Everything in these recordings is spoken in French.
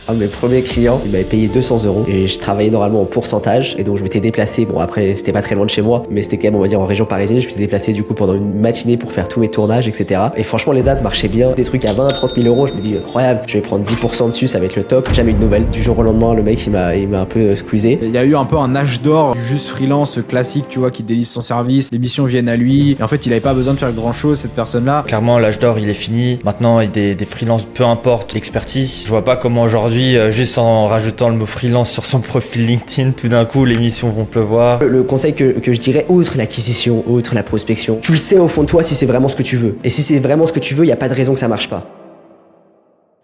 Un de mes premiers clients, il m'avait payé 200 euros et je travaillais normalement en pourcentage et donc je m'étais déplacé. Bon, après, c'était pas très loin de chez moi, mais c'était quand même, on va dire, en région parisienne. Je me suis déplacé du coup pendant une matinée pour faire tous mes tournages, etc. Et franchement, les ads marchaient bien. Des trucs à 20, 30 000 euros. Je me dis, incroyable, je vais prendre 10% dessus, ça va être le top. Jamais eu de nouvelles. Du jour au lendemain, le mec, il m'a un peu squeezé. Il y a eu un peu un âge d'or du juste freelance classique, tu vois, qui délivre son service, les missions viennent à lui. Et en fait, il avait pas besoin de faire grand chose, cette personne-là. Clairement, l'âge d'or, il est fini. Maintenant, il y a des freelances, peu importe l'expertise. Je vois pas comment aujourd'hui, juste en rajoutant le mot freelance sur son profil LinkedIn, tout d'un coup, les missions vont pleuvoir. Le conseil que je dirais, outre l'acquisition, outre la prospection, tu le sais au fond de toi si c'est vraiment ce que tu veux. Et si c'est vraiment ce que tu veux, il n'y a pas de raison que ça marche pas.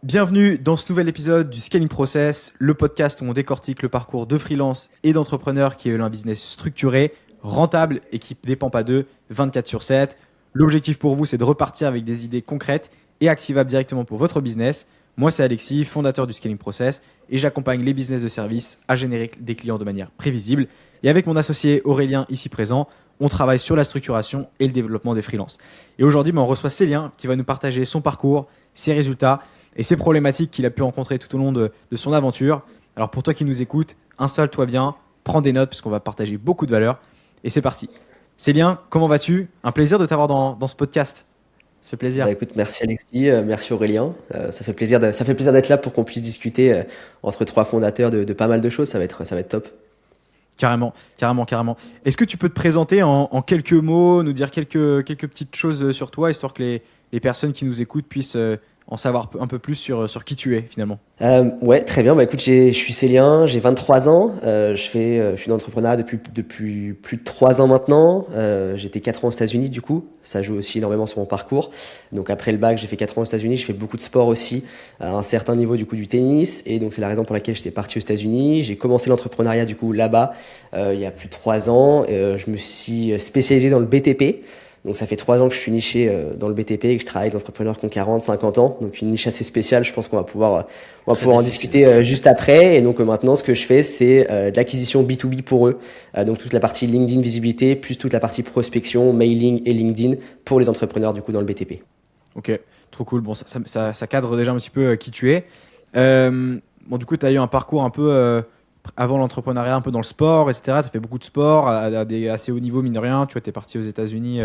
Bienvenue dans ce nouvel épisode du Scaling Process, le podcast où on décortique le parcours de freelance et d'entrepreneurs qui veulent un business structuré, rentable et qui ne dépend pas d'eux 24/7. L'objectif pour vous, c'est de repartir avec des idées concrètes et activables directement pour votre business. Moi, c'est Alexis, fondateur du Scaling Process, et j'accompagne les business de service à générer des clients de manière prévisible. Et avec mon associé Aurélien, ici présent, on travaille sur la structuration et le développement des freelances. Et aujourd'hui, on reçoit Célien qui va nous partager son parcours, ses résultats et ses problématiques qu'il a pu rencontrer tout au long de son aventure. Alors pour toi qui nous écoutes, installe-toi bien, prends des notes parce qu'on va partager beaucoup de valeur. Et c'est parti. Célien, comment vas-tu ? Un plaisir de t'avoir dans ce podcast. Ça fait plaisir. Bah, écoute, merci Alexis, merci Aurélien. Ça fait plaisir d'être là pour qu'on puisse discuter entre trois fondateurs de pas mal de choses. Ça va être top. Carrément. Est-ce que tu peux te présenter en quelques mots, nous dire quelques petites choses sur toi, histoire que les personnes qui nous écoutent puissent en savoir un peu plus sur qui tu es finalement. Ouais, très bien. Bah écoute, je suis Célien, j'ai 23 ans. Je suis dans l'entrepreneuriat depuis plus de 3 ans maintenant. J'étais 4 ans aux États-Unis du coup. Ça joue aussi énormément sur mon parcours. Donc après le bac, j'ai fait 4 ans aux États-Unis. J'ai fait beaucoup de sport aussi, à un certain niveau du coup du tennis. Et donc c'est la raison pour laquelle j'étais parti aux États-Unis. J'ai commencé l'entrepreneuriat du coup là-bas il y a plus de 3 ans. Je me suis spécialisé dans le BTP. Donc ça fait 3 ans que je suis niché dans le BTP et que je travaille avec des entrepreneurs qui ont 40, 50 ans. Donc une niche assez spéciale, je pense qu'on va pouvoir en discuter juste après. Et donc maintenant, ce que je fais, c'est de l'acquisition B2B pour eux. Donc toute la partie LinkedIn visibilité, plus toute la partie prospection, mailing et LinkedIn pour les entrepreneurs du coup dans le BTP. Ok, trop cool. Bon, ça cadre déjà un petit peu qui tu es. Bon, du coup, tu as eu un parcours un peu... avant l'entrepreneuriat, un peu dans le sport, etc. Tu as fait beaucoup de sport à des assez hauts niveaux, mine de rien. Tu vois, tu es parti aux États-Unis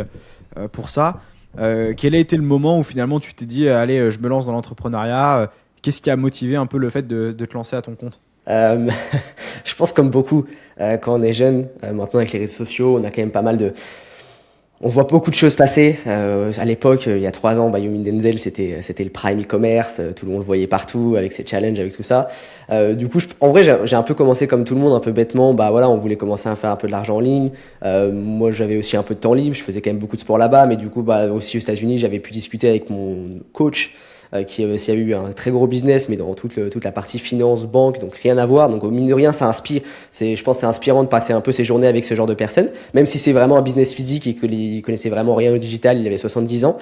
pour ça. Quel a été le moment où finalement tu t'es dit allez, je me lance dans l'entrepreneuriat Qu'est-ce qui a motivé un peu le fait de te lancer à ton compte ? Je pense comme beaucoup, quand on est jeune, maintenant avec les réseaux sociaux, on a quand même pas mal de... On voit beaucoup de choses passer. À l'époque, il y a 3 ans, Yomin Denzel, c'était le prime e-commerce. Tout le monde le voyait partout avec ses challenges, avec tout ça. Du coup, en vrai, j'ai un peu commencé comme tout le monde, un peu bêtement. Voilà, on voulait commencer à faire un peu de l'argent en ligne. Moi, j'avais aussi un peu de temps libre. Je faisais quand même beaucoup de sport là-bas, mais du coup, aussi aux États-Unis, j'avais pu discuter avec mon coach, qui aussi avait eu un très gros business, mais dans toute la partie finance, banque, donc rien à voir. Donc au mine de rien, ça inspire. Je pense que c'est inspirant de passer un peu ses journées avec ce genre de personnes, même si c'est vraiment un business physique et qu'il connaissait vraiment rien au digital. Il avait 70 ans.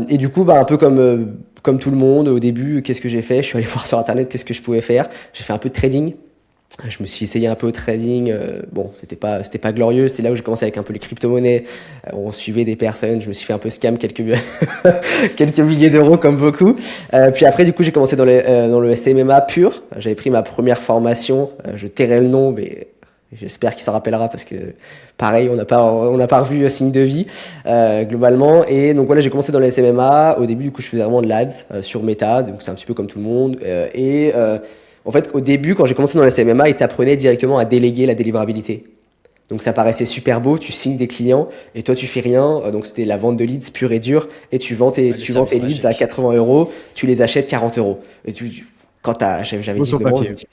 Et du coup, un peu comme tout le monde, au début, qu'est-ce que j'ai fait ? Je suis allé voir sur Internet qu'est-ce que je pouvais faire. J'ai fait un peu de trading. Je me suis essayé un peu au trading, bon, c'était pas glorieux. C'est là où j'ai commencé avec un peu les crypto-monnaies. On suivait des personnes, je me suis fait un peu scam quelques milliers d'euros comme beaucoup. Puis après, du coup, j'ai commencé dans le SMMA pur. J'avais pris ma première formation. Je tairai le nom, mais j'espère qu'il s'en rappellera parce que pareil, on n'a pas revu signe de vie globalement. Et donc voilà, j'ai commencé dans le SMMA. Au début, du coup, je faisais vraiment de l'ADS sur Meta, donc c'est un petit peu comme tout le monde. En fait, au début, quand j'ai commencé dans le SMMA, ils t'apprenaient directement à déléguer la délivrabilité. Donc ça paraissait super beau, tu signes des clients et toi tu fais rien. Donc c'était la vente de leads pure et dure et tu vends tes leads à 80 euros, tu les achètes 40 euros. Et j'avais 19 ans, je me dis,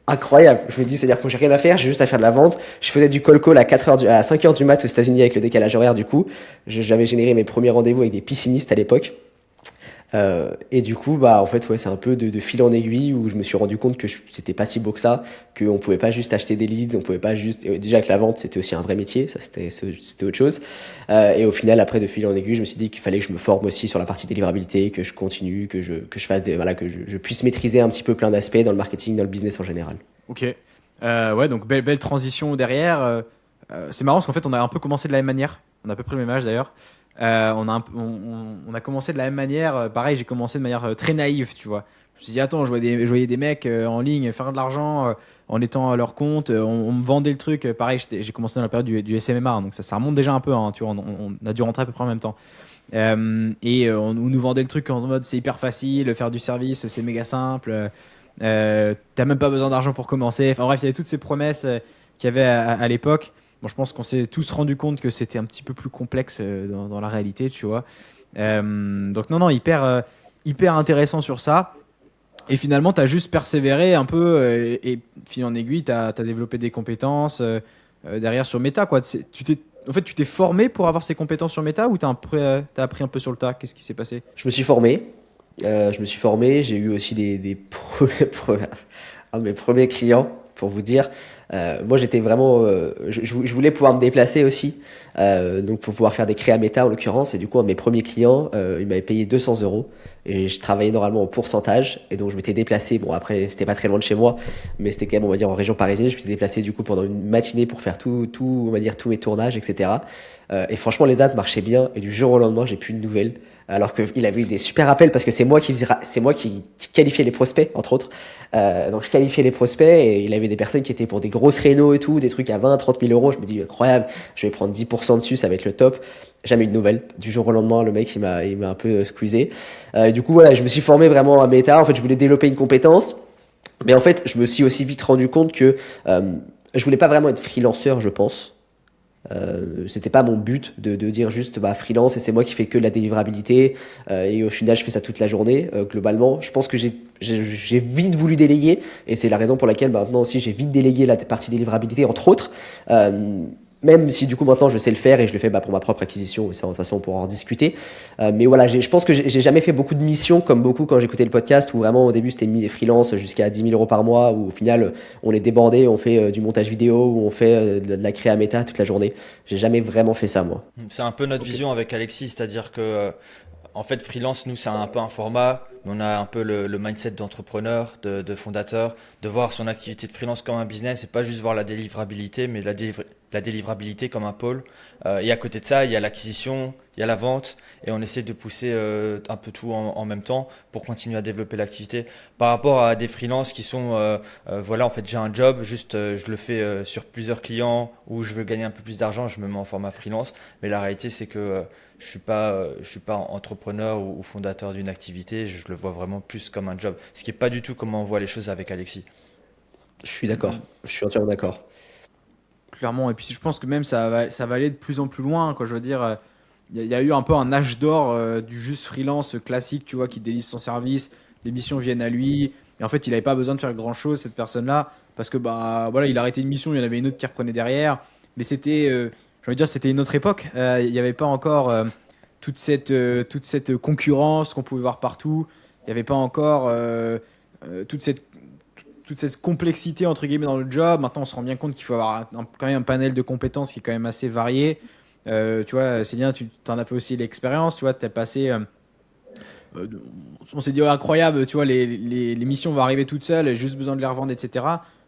incroyable. Je me dis, c'est-à-dire que j'ai rien à faire, j'ai juste à faire de la vente. Je faisais du call à 5 heures du mat aux États-Unis avec le décalage horaire du coup. J'avais généré mes premiers rendez-vous avec des piscinistes à l'époque. Et du coup, en fait, ouais, c'est un peu de fil en aiguille où je me suis rendu compte que c'était pas si beau que ça, qu'on pouvait pas juste acheter des leads, on pouvait pas juste, déjà que la vente, c'était aussi un vrai métier, ça c'était autre chose. Et au final, après, de fil en aiguille, je me suis dit qu'il fallait que je me forme aussi sur la partie délivrabilité, que je continue, que je fasse que je puisse maîtriser un petit peu plein d'aspects dans le marketing, dans le business en général. Ok. Ouais, donc belle transition derrière. C'est marrant parce qu'en fait, on a un peu commencé de la même manière. On a à peu près le même âge d'ailleurs. On a commencé de la même manière. Pareil, j'ai commencé de manière très naïve, tu vois. me suis dit, attends, je voyais des mecs en ligne faire de l'argent en étant à leur compte. On me vendait le truc. Pareil, j'ai commencé dans la période du SMMA, donc ça remonte déjà un peu. Hein, tu vois, on a dû rentrer à peu près en même temps. On nous vendait le truc en mode c'est hyper facile, faire du service, c'est méga simple. T'as même pas besoin d'argent pour commencer. Enfin bref, il y avait toutes ces promesses qu'il y avait à l'époque. Bon, je pense qu'on s'est tous rendu compte que c'était un petit peu plus complexe dans la réalité, tu vois. Donc non, hyper intéressant sur ça. Et finalement, tu as juste persévéré un peu et fil en aiguille, tu as développé des compétences derrière sur Meta, quoi. En fait, tu t'es formé pour avoir ces compétences sur Meta ou t'as appris un peu sur le tas? Qu'est-ce qui s'est passé? Je me suis formé. J'ai eu aussi un de mes premiers clients, pour vous dire. Moi, j'étais vraiment, je voulais pouvoir me déplacer aussi, donc pour pouvoir faire des créas méta en l'occurrence. Et du coup, un de mes premiers clients, il m'avait payé 200 euros. Et je travaillais normalement au pourcentage. Et donc, je m'étais déplacé. Bon, après, c'était pas très loin de chez moi, mais c'était quand même, on va dire, en région parisienne. Je m'étais déplacé du coup pendant une matinée pour faire on va dire, tous mes tournages, etc. Et franchement, les ads marchaient bien. Et du jour au lendemain, j'ai plus de nouvelles. Alors qu'il avait eu des super appels parce que c'est moi qui qualifiais les prospects, entre autres. Donc je qualifiais les prospects et il avait des personnes qui étaient pour des grosses rénos et tout, des trucs à 20, 30 000 euros. Je me dis, incroyable, je vais prendre 10% dessus, ça va être le top. Jamais eu de nouvelles. Du jour au lendemain, le mec, il m'a un peu squeezé. Du coup, voilà, je me suis formé vraiment à Meta. En fait, je voulais développer une compétence. Mais en fait, je me suis aussi vite rendu compte que je voulais pas vraiment être freelanceur, je pense. C'était pas mon but de dire juste freelance et c'est moi qui fais que la délivrabilité et au final je fais ça toute la journée globalement. Je pense que j'ai vite voulu déléguer et c'est la raison pour laquelle maintenant aussi j'ai vite délégué la partie délivrabilité entre autres. Même si du coup maintenant je sais le faire et je le fais pour ma propre acquisition, et ça de toute façon on pourra en discuter. Mais voilà, je pense que j'ai jamais fait beaucoup de missions comme beaucoup quand j'écoutais le podcast où vraiment au début c'était mis des freelances jusqu'à 10 000 euros par mois où au final on est débordé, on fait du montage vidéo ou on fait de la créa méta toute la journée. J'ai jamais vraiment fait ça moi. C'est un peu notre vision avec Alexis, c'est-à-dire que en fait, freelance, nous, c'est un peu un format. On a un peu le mindset d'entrepreneur, de fondateur, de voir son activité de freelance comme un business et pas juste voir la délivrabilité, mais la délivrabilité comme un pôle. Et à côté de ça, il y a l'acquisition, il y a la vente et on essaie de pousser un peu tout en même temps pour continuer à développer l'activité. Par rapport à des freelances qui sont, voilà, en fait, j'ai un job, juste je le fais sur plusieurs clients ou je veux gagner un peu plus d'argent, je me mets en format freelance. Mais la réalité, c'est que je suis pas entrepreneur ou fondateur d'une activité, je le vois vraiment plus comme un job. Ce qui est pas du tout comment on voit les choses avec Alexis. Je suis d'accord, je suis entièrement d'accord. Clairement, et puis je pense que même ça va aller de plus en plus loin, quoi. Je veux dire, il y a eu un peu un âge d'or du juste freelance classique, tu vois, qui délivre son service, les missions viennent à lui, et en fait, il n'avait pas besoin de faire grand-chose, cette personne-là, parce que voilà, il a arrêté une mission, il y en avait une autre qui reprenait derrière, mais c'était, je veux dire, c'était une autre époque. Il n'y avait pas encore toute cette concurrence qu'on pouvait voir partout. Il n'y avait pas encore toute cette complexité entre guillemets dans le job. Maintenant, on se rend bien compte qu'il faut avoir quand même un panel de compétences qui est quand même assez varié. Tu vois, Célien, tu en as fait aussi l'expérience. Tu vois, tu as passé. On s'est dit, oh, incroyable, tu vois, les missions vont arriver toutes seules, juste besoin de les revendre, etc.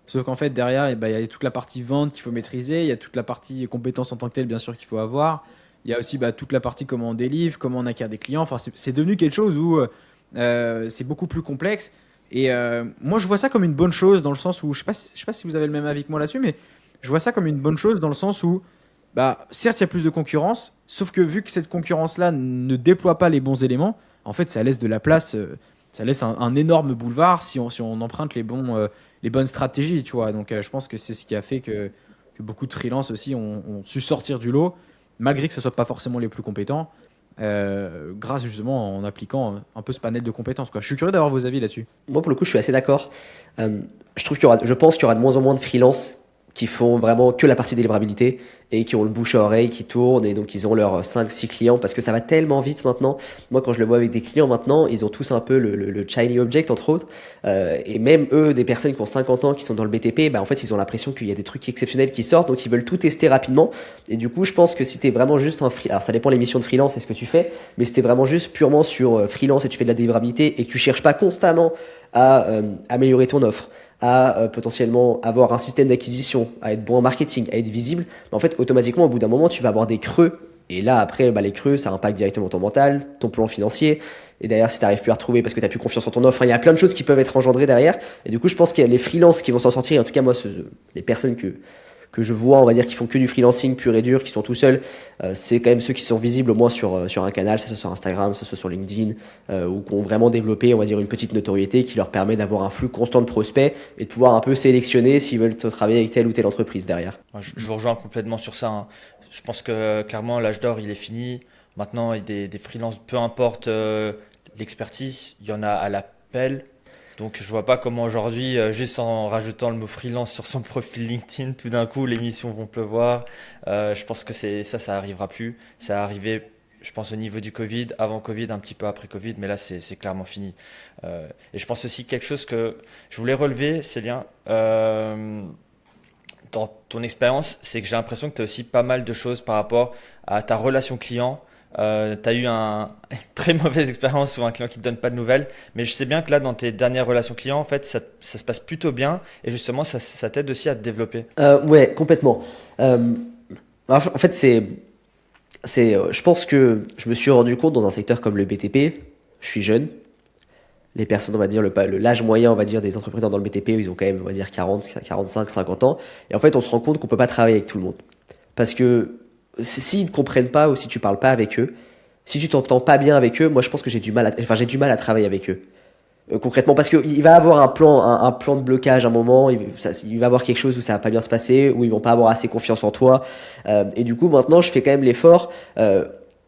Sauf qu'en fait, derrière, il y a toute la partie vente qu'il faut maîtriser, il y a toute la partie compétences en tant que telle, bien sûr, qu'il faut avoir. Il y a aussi toute la partie comment on délivre, comment on acquiert des clients. Enfin, c'est devenu quelque chose où c'est beaucoup plus complexe. Et moi, je vois ça comme une bonne chose dans le sens où, je sais pas si vous avez le même avis que moi là-dessus, mais je vois ça comme une bonne chose dans le sens où, certes, il y a plus de concurrence, sauf que vu que cette concurrence-là ne déploie pas les bons éléments, en fait, ça laisse de la place, ça laisse un énorme boulevard si on emprunte les bonnes stratégies, tu vois. Donc, je pense que c'est ce qui a fait que beaucoup de freelance aussi ont su sortir du lot, malgré que ce ne soit pas forcément les plus compétents, grâce justement en appliquant un peu ce panel de compétences, quoi. Je suis curieux d'avoir vos avis là-dessus. Moi, pour le coup, je suis assez d'accord. Je pense qu'il y aura de moins en moins de freelance qui font vraiment que la partie délivrabilité et qui ont le bouche à oreille qui tourne et donc ils ont leurs 5-6 clients parce que ça va tellement vite maintenant. Moi, quand je le vois avec des clients maintenant, ils ont tous un peu le shiny object entre autres et même eux, des personnes qui ont 50 ans qui sont dans le BTP, en fait, ils ont l'impression qu'il y a des trucs exceptionnels qui sortent donc ils veulent tout tester rapidement et du coup, je pense que si t'es vraiment juste alors ça dépend les missions de freelance et ce que tu fais, mais si t'es vraiment juste purement sur freelance et tu fais de la délivrabilité et que tu cherches pas constamment à améliorer ton offre, à potentiellement avoir un système d'acquisition, à être bon en marketing, à être visible, en fait, automatiquement, au bout d'un moment, tu vas avoir des creux. Et là, après, les creux, ça impacte directement ton mental, ton plan financier. Et derrière, si tu n'arrives plus à retrouver parce que tu n'as plus confiance en ton offre, il y a plein de choses qui peuvent être engendrées derrière. Et du coup, je pense qu'il y a les freelances qui vont s'en sortir. Et en tout cas, moi, les personnes que je vois, on va dire, qui font que du freelancing pur et dur, qui sont tout seuls, c'est quand même ceux qui sont visibles au moins sur un canal, que ce soit sur Instagram, que ce soit sur LinkedIn, ou qui ont vraiment développé, on va dire, une petite notoriété qui leur permet d'avoir un flux constant de prospects et de pouvoir un peu sélectionner s'ils veulent travailler avec telle ou telle entreprise derrière. Je vous rejoins complètement sur ça, hein. Je pense que clairement, l'âge d'or, il est fini. Maintenant, il y a des freelances, peu importe l'expertise, il y en a à l'appel. Donc, je vois pas comment aujourd'hui, juste en rajoutant le mot freelance sur son profil LinkedIn, tout d'un coup, les missions vont pleuvoir. Je pense que ça arrivera plus. Ça a arrivé, je pense, au niveau du Covid, avant Covid, un petit peu après Covid, mais là, c'est clairement fini. Et je pense aussi quelque chose que je voulais relever, Célien, dans ton expérience, c'est que j'ai l'impression que tu as aussi pas mal de choses par rapport à ta relation client. Tu as eu une très mauvaise expérience ou un client qui ne te donne pas de nouvelles, mais je sais bien que là, dans tes dernières relations clients, en fait, ça se passe plutôt bien et justement, ça t'aide aussi à te développer. Ouais, complètement. En fait, je pense que je me suis rendu compte dans un secteur comme le BTP, je suis jeune. Les personnes, on va dire, l'âge moyen, on va dire, des entrepreneurs dans le BTP, ils ont quand même, on va dire, 40, 45, 50 ans. Et en fait, on se rend compte qu'on peut pas travailler avec tout le monde. Parce que s'ils ne comprennent pas ou si tu parles pas avec eux, si tu t'entends pas bien avec eux, moi, je pense que j'ai du mal à travailler avec eux. Concrètement, parce qu'il va avoir un plan de blocage à un moment, il va avoir quelque chose où ça va pas bien se passer, où ils vont pas avoir assez confiance en toi. Et du coup, maintenant, je fais quand même l'effort.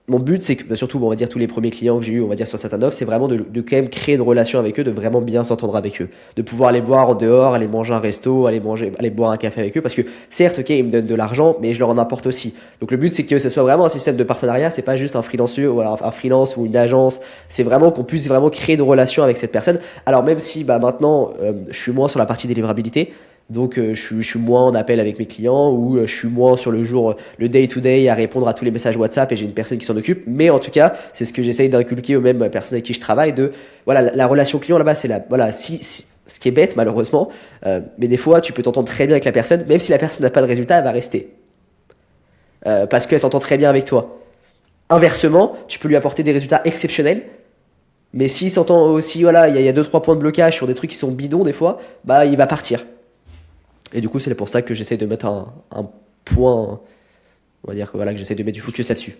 Mon but, c'est que, surtout, on va dire, tous les premiers clients que j'ai eu, on va dire, sur certaines offres, c'est vraiment de quand même créer une relation avec eux, de vraiment bien s'entendre avec eux. De pouvoir aller voir en dehors, aller manger un resto, aller boire un café avec eux, parce que, certes, ok, ils me donnent de l'argent, mais je leur en apporte aussi. Donc, le but, c'est que ce soit vraiment un système de partenariat, c'est pas juste un freelanceur, ou alors un freelance ou une agence. C'est vraiment qu'on puisse vraiment créer une relation avec cette personne. Alors, même si, maintenant, je suis moins sur la partie délivrabilité, donc je suis moins en appel avec mes clients ou je suis moins sur le day-to-day à répondre à tous les messages WhatsApp et j'ai une personne qui s'en occupe. Mais en tout cas, c'est ce que j'essaye d'inculquer aux mêmes personnes avec qui je travaille. Voilà, la relation client là-bas, ce qui est bête malheureusement, mais des fois tu peux t'entendre très bien avec la personne, même si la personne n'a pas de résultat, elle va rester parce qu'elle s'entend très bien avec toi. Inversement, tu peux lui apporter des résultats exceptionnels. Mais s'il s'entend aussi, voilà, il y a 2-3 points de blocage sur des trucs qui sont bidons des fois, il va partir. Et du coup, c'est pour ça que j'essaie de mettre un point, on va dire que j'essaie de mettre du focus là-dessus.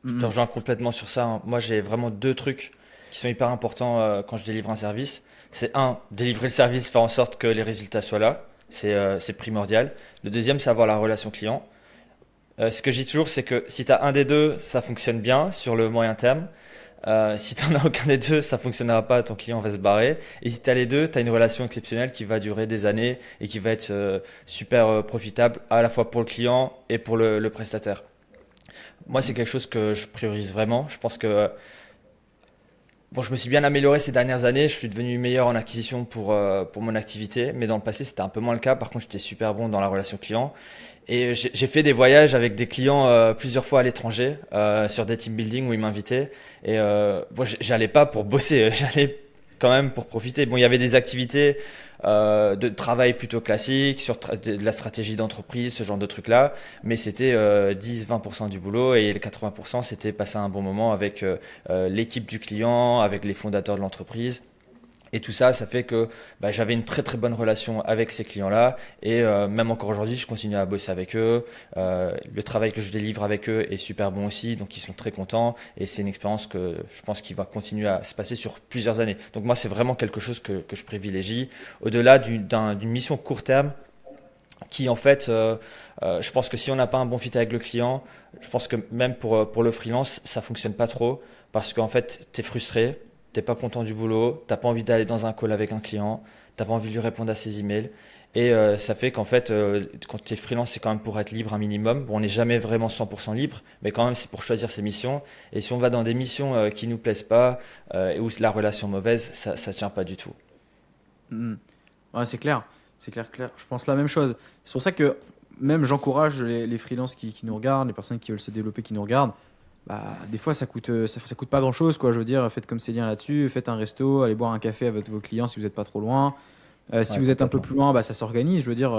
Je te rejoins complètement sur ça, hein. Moi, j'ai vraiment deux trucs qui sont hyper importants quand je délivre un service. C'est délivrer le service, faire en sorte que les résultats soient là. C'est primordial. Le deuxième, c'est avoir la relation client. Ce que je dis toujours, c'est que si tu as un des deux, ça fonctionne bien sur le moyen terme. Si tu n'en as aucun des deux, ça ne fonctionnera pas, ton client va se barrer. Et si tu as les deux, tu as une relation exceptionnelle qui va durer des années et qui va être super profitable à la fois pour le client et pour le prestataire. Moi, c'est quelque chose que je priorise vraiment. Je pense que je me suis bien amélioré ces dernières années. Je suis devenu meilleur en acquisition pour mon activité. Mais dans le passé, c'était un peu moins le cas. Par contre, j'étais super bon dans la relation client. Et j'ai fait des voyages avec des clients plusieurs fois à l'étranger, sur des team building où ils m'invitaient. Et j'allais pas pour bosser, j'allais quand même pour profiter. Bon, il y avait des activités de travail plutôt classiques, sur de la stratégie d'entreprise, ce genre de trucs-là. Mais c'était 10-20% du boulot et les 80%, c'était passer un bon moment avec l'équipe du client, avec les fondateurs de l'entreprise. Et tout ça, ça fait que j'avais une très très bonne relation avec ces clients-là et même encore aujourd'hui, je continue à bosser avec eux. Le travail que je délivre avec eux est super bon aussi, donc ils sont très contents et c'est une expérience que je pense qu'il va continuer à se passer sur plusieurs années. Donc moi, c'est vraiment quelque chose que je privilégie au-delà d'une mission court terme qui en fait, je pense que si on n'a pas un bon fit avec le client, je pense que même pour le freelance, ça fonctionne pas trop parce qu'en fait, tu es frustré. T'es pas content du boulot, t'as pas envie d'aller dans un call avec un client, t'as pas envie de lui répondre à ses emails. Et ça fait qu'en fait, quand tu es freelance, c'est quand même pour être libre un minimum. Bon, on n'est jamais vraiment 100% libre, mais quand même, c'est pour choisir ses missions. Et si on va dans des missions qui nous plaisent pas, et où la relation est mauvaise, ça tient pas du tout. Ouais, c'est clair. C'est clair. Je pense la même chose. C'est pour ça que même j'encourage les freelances qui nous regardent, les personnes qui veulent se développer, qui nous regardent. Des fois, ça coûte pas grand-chose, quoi. Je veux dire, faites comme Célien là-dessus, faites un resto, allez boire un café avec vos clients si vous n'êtes pas trop loin. Si vous êtes un peu plus loin, ça s'organise. Je veux dire,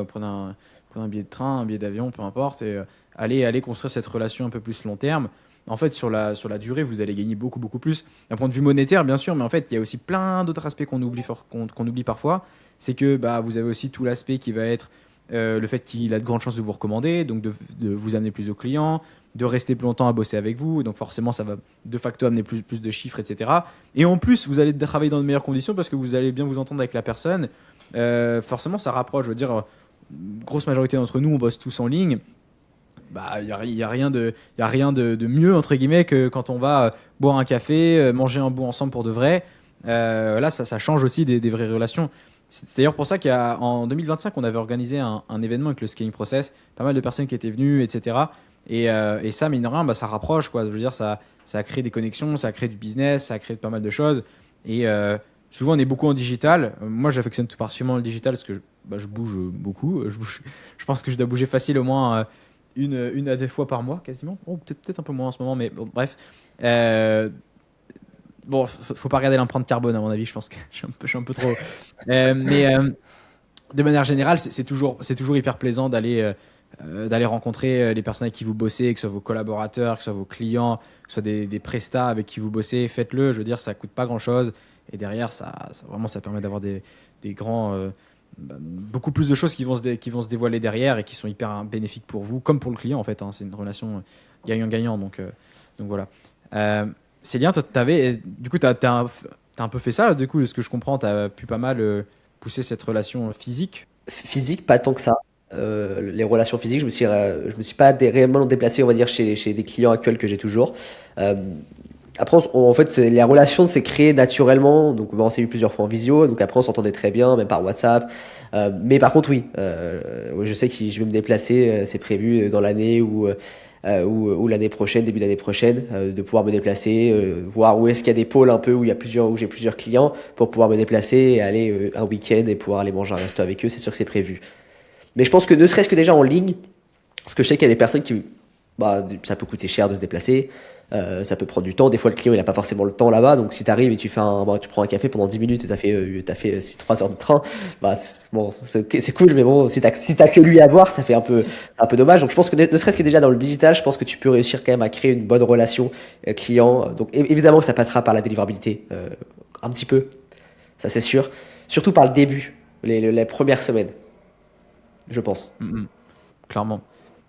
prenez un billet de train, un billet d'avion, peu importe, et allez construire cette relation un peu plus long terme. En fait, sur la durée, vous allez gagner beaucoup, beaucoup plus. D'un point de vue monétaire, bien sûr, mais en fait, il y a aussi plein d'autres aspects qu'on oublie parfois. C'est que vous avez aussi tout l'aspect qui va être le fait qu'il a de grandes chances de vous recommander, donc de vous amener plus de clients, de rester plus longtemps à bosser avec vous. Donc forcément, ça va de facto amener plus de chiffres, etc. Et en plus, vous allez travailler dans de meilleures conditions parce que vous allez bien vous entendre avec la personne. Forcément, ça rapproche. Je veux dire, grosse majorité d'entre nous, on bosse tous en ligne. Y a rien de mieux entre guillemets que quand on va boire un café, manger un bout ensemble pour de vrai. Là, ça change aussi des vraies relations. C'est d'ailleurs pour ça qu'en 2025, on avait organisé un événement avec le Scaling Process, pas mal de personnes qui étaient venues, etc. Et ça, mine de rien, ça rapproche, quoi. Je veux dire, ça a créé des connexions, ça a créé du business, ça a créé pas mal de choses. Et souvent, on est beaucoup en digital. Moi, j'affectionne tout particulièrement le digital parce que je bouge beaucoup. Je pense que je dois bouger facile au moins une à deux fois par mois, quasiment. Oh, peut-être un peu moins en ce moment, mais bon, bref. Bon, faut pas regarder l'empreinte carbone, à mon avis. Je pense que je suis un peu trop. De manière générale, c'est toujours hyper plaisant d'aller rencontrer les personnes avec qui vous bossez, que ce soit vos collaborateurs, que ce soit vos clients, que ce soit des prestats avec qui vous bossez. Faites-le. Je veux dire, ça coûte pas grand-chose. Et derrière, ça permet d'avoir des grands, beaucoup plus de choses qui vont se dévoiler derrière et qui sont hyper bénéfiques pour vous, comme pour le client en fait. C'est une relation gagnant-gagnant. Donc voilà. Célien, toi, du coup, t'as un peu fait ça. Du coup, de ce que je comprends, t'as pu pas mal pousser cette relation physique. Physique, pas tant que ça. Les relations physiques, je me suis pas réellement déplacé, on va dire, chez des clients actuels que j'ai toujours. Après, en fait, la relation s'est créée naturellement. Donc, on s'est vu plusieurs fois en visio. Donc, après, on s'entendait très bien, même par WhatsApp. Mais par contre, oui, je sais que si je vais me déplacer, c'est prévu dans l'année ou l'année prochaine, début d'année prochaine, de pouvoir me déplacer, voir où est-ce qu'il y a des pôles un peu où j'ai plusieurs clients pour pouvoir me déplacer et aller un week-end et pouvoir aller manger un resto avec eux. C'est sûr que c'est prévu. Mais je pense que ne serait-ce que déjà en ligne, parce que je sais qu'il y a des personnes qui, ça peut coûter cher de se déplacer. Ça peut prendre du temps. Des fois, le client, il n'a pas forcément le temps là-bas. Donc, si tu arrives et tu prends un café pendant 10 minutes et t'as fait 3 heures de train, c'est cool. Mais bon, si t'as que lui à voir, c'est un peu dommage. Donc, je pense que ne serait-ce que déjà dans le digital, je pense que tu peux réussir quand même à créer une bonne relation client. Donc, évidemment que ça passera par la délivrabilité, un petit peu. Ça, c'est sûr. Surtout par le début, les premières semaines, je pense. Clairement.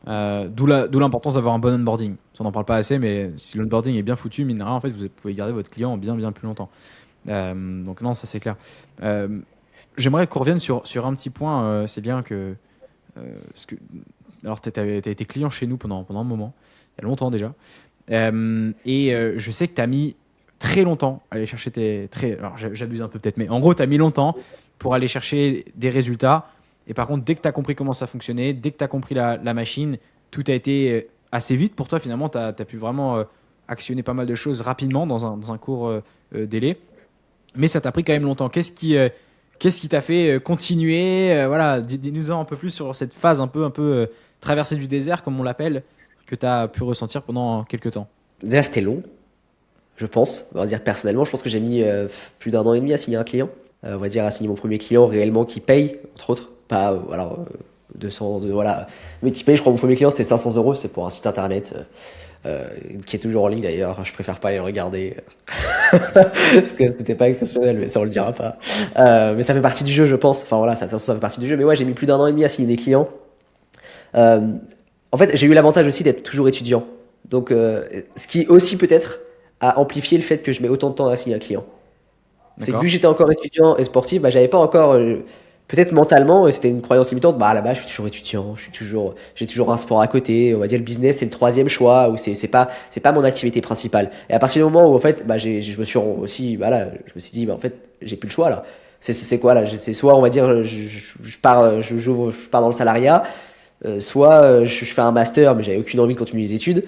D'où l'importance d'avoir un bon onboarding. On n'en parle pas assez, mais si l'onboarding est bien foutu, mine de rien, en fait, vous pouvez garder votre client bien plus longtemps. Donc non, ça c'est clair. J'aimerais qu'on revienne sur un petit point. C'est bien que... alors, tu as été client chez nous pendant un moment, il y a longtemps déjà. Je sais que tu as mis très longtemps à aller chercher alors, j'abuse un peu peut-être, mais en gros, tu as mis longtemps pour aller chercher des résultats. Et par contre, dès que tu as compris comment ça fonctionnait, dès que tu as compris la machine, tout a été assez vite pour toi. Finalement, tu as pu vraiment actionner pas mal de choses rapidement dans un court délai. Mais ça t'a pris quand même longtemps. Qu'est-ce qui t'a fait continuer voilà, dis-nous un peu plus sur cette phase un peu traversée du désert, comme on l'appelle, que tu as pu ressentir pendant quelques temps. Déjà, c'était long, je pense. On va dire personnellement, je pense que j'ai mis plus d'1 an et demi à signer un client. On va dire à signer mon premier client réellement qui paye, entre autres. Pas, 200, voilà. Mais qui paye, je crois, mon premier client, c'était 500 €. C'est pour un site internet qui est toujours en ligne d'ailleurs. Je préfère pas aller le regarder parce que c'était pas exceptionnel, mais ça, on le dira pas. Mais ça fait partie du jeu, je pense. Enfin, voilà, ça fait partie du jeu. Mais ouais, j'ai mis plus d'1 an et demi à signer des clients. En fait, j'ai eu l'avantage aussi d'être toujours étudiant. Donc, ce qui aussi peut-être a amplifié le fait que je mets autant de temps à signer un client. C'est que vu que j'étais encore étudiant et sportif, j'avais pas encore, peut-être mentalement, et c'était une croyance limitante, là-bas, je suis toujours étudiant, j'ai toujours un sport à côté, on va dire le business, c'est le troisième choix, ou c'est pas mon activité principale. Et à partir du moment où, en fait, je me suis aussi, je me suis dit, en fait, j'ai plus le choix, là. C'est quoi, là? C'est soit, on va dire, je pars dans le salariat, soit, je fais un master, mais j'avais aucune envie de continuer les études,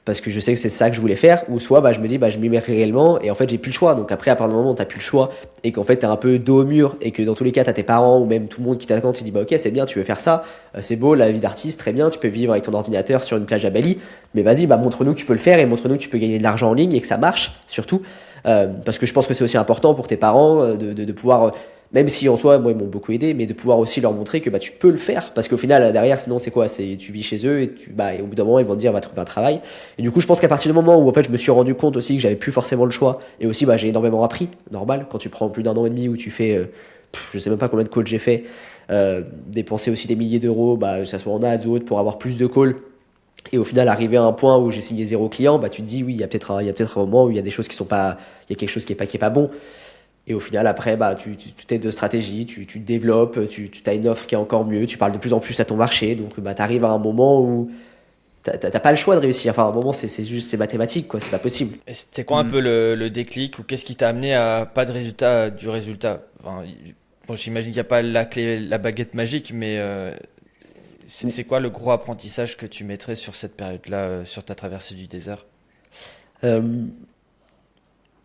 parce que je sais que c'est ça que je voulais faire, ou soit je me dis je m'y mets réellement et en fait j'ai plus le choix. Donc après, à partir du moment où t'as plus le choix et qu'en fait t'es un peu dos au mur et que dans tous les cas t'as tes parents ou même tout le monde qui t'attend, tu dis ok, c'est bien, tu veux faire ça, c'est beau, la vie d'artiste, très bien, tu peux vivre avec ton ordinateur sur une plage à Bali, mais vas-y, montre-nous que tu peux le faire et montre-nous que tu peux gagner de l'argent en ligne et que ça marche surtout, parce que je pense que c'est aussi important pour tes parents de pouvoir Même si en soi, moi, ils m'ont beaucoup aidé, mais de pouvoir aussi leur montrer que tu peux le faire. Parce qu'au final, derrière, sinon, c'est quoi? Tu vis chez eux et au bout d'un moment, ils vont te dire, va trouver un travail. Et du coup, je pense qu'à partir du moment où, en fait, je me suis rendu compte aussi que j'avais plus forcément le choix, et aussi, j'ai énormément appris. Normal, quand tu prends plus d'1 an et demi où tu fais, je sais même pas combien de calls j'ai fait, dépenser aussi des milliers d'euros, que ça soit en ads ou autre, pour avoir plus de calls. Et au final, arriver à un point où j'ai signé 0 client, tu te dis, oui, il y a peut-être un moment où il y a des choses qui sont pas, il y a quelque chose qui est pas bon. Et au final, après, tu t'aides de stratégie, tu te développes, tu as une offre qui est encore mieux, tu parles de plus en plus à ton marché. Donc, t'arrives à un moment où t'as pas le choix de réussir. Enfin, à un moment, c'est mathématique, quoi. C'est pas possible. Et c'était quoi un peu le déclic ou qu'est-ce qui t'a amené à pas de résultat du résultat? Enfin, bon, j'imagine qu'il n'y a pas la clé, la baguette magique, mais c'est quoi le gros apprentissage que tu mettrais sur cette période-là, sur ta traversée du désert? Euh,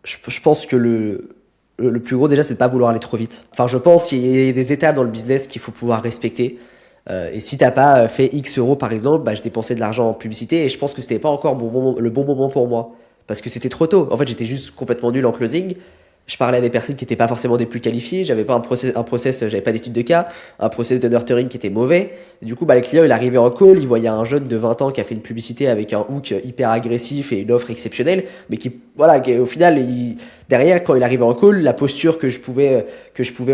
je pense que le plus gros, déjà, c'est de pas vouloir aller trop vite. Enfin, je pense qu'il y a des étapes dans le business qu'il faut pouvoir respecter. Et si t'as pas fait X euros, par exemple, je dépensais de l'argent en publicité et je pense que c'était pas encore le bon moment pour moi. Parce que c'était trop tôt. En fait, j'étais juste complètement nul en closing. Je parlais à des personnes qui n'étaient pas forcément des plus qualifiées. J'avais pas un process, j'avais pas d'étude de cas, un process de nurturing qui était mauvais. Et du coup, le client, il arrivait en call, il voyait un jeune de 20 ans qui a fait une publicité avec un hook hyper agressif et une offre exceptionnelle, mais au final, derrière, quand il arrivait en call, la posture que je pouvais,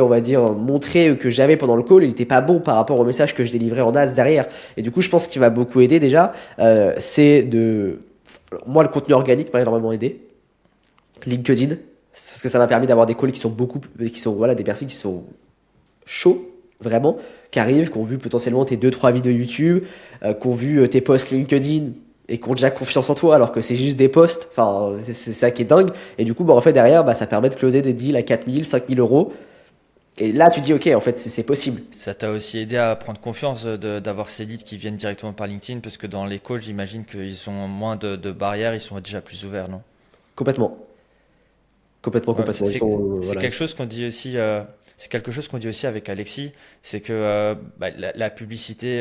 on va dire, montrer que j'avais pendant le call, il était pas bon par rapport au message que je délivrais en ads derrière. Et du coup, je pense qu'il m'a beaucoup aidé déjà, moi, le contenu organique m'a énormément aidé. LinkedIn, parce que ça m'a permis d'avoir des calls qui sont des personnes qui sont chauds, vraiment, qui arrivent, qui ont vu potentiellement tes 2-3 vidéos YouTube, qui ont vu tes posts LinkedIn et qui ont déjà confiance en toi alors que c'est juste des posts. Enfin, c'est ça qui est dingue. Et du coup, en fait, derrière, ça permet de closer des deals à 4 000, 5 000 euros. Et là, tu dis, ok, en fait, c'est possible. Ça t'a aussi aidé à prendre confiance d'avoir ces leads qui viennent directement par LinkedIn, parce que dans les calls, j'imagine qu'ils ont moins de barrières, ils sont déjà plus ouverts, non? Complètement. Complètement. C'est quelque chose qu'on dit aussi. C'est quelque chose qu'on dit aussi avec Alexis, c'est que la publicité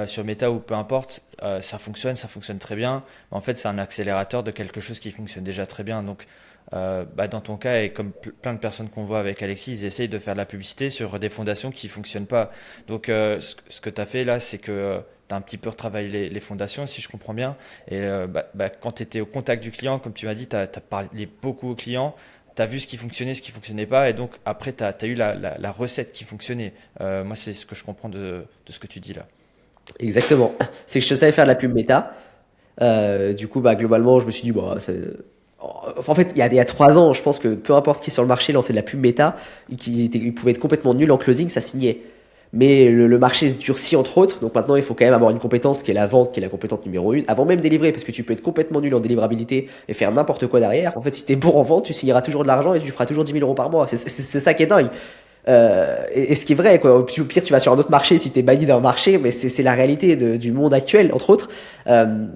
sur Meta ou peu importe, ça fonctionne très bien. En fait, c'est un accélérateur de quelque chose qui fonctionne déjà très bien. Donc, dans ton cas, et comme plein de personnes qu'on voit avec Alexis, ils essayent de faire de la publicité sur des fondations qui ne fonctionnent pas. Donc, ce que tu as fait là, c'est que tu as un petit peu retravaillé les fondations, si je comprends bien. Et quand tu étais au contact du client, comme tu m'as dit, tu as parlé beaucoup au client. Tu as vu ce qui fonctionnait, ce qui ne fonctionnait pas, et donc après, tu as eu la recette qui fonctionnait. Moi, c'est ce que je comprends de ce que tu dis là. Exactement. C'est que je savais faire de la pub méta. Du coup, globalement, je me suis dit, en fait, il y a 3 ans, je pense que peu importe qui sur le marché lançait de la pub méta, il pouvait être complètement nul en closing, ça signait. Mais le marché se durcit entre autres, donc maintenant il faut quand même avoir une compétence qui est la vente, qui est la compétence numéro 1, avant même délivrer, parce que tu peux être complètement nul en délivrabilité et faire n'importe quoi derrière. En fait, si t'es bon en vente, tu signeras toujours de l'argent et tu feras toujours 10 000 euros par mois. C'est ça qui est dingue. Et ce qui est vrai, quoi. Au pire, tu vas sur un autre marché si t'es banni d'un marché, mais c'est la réalité du monde actuel, entre autres.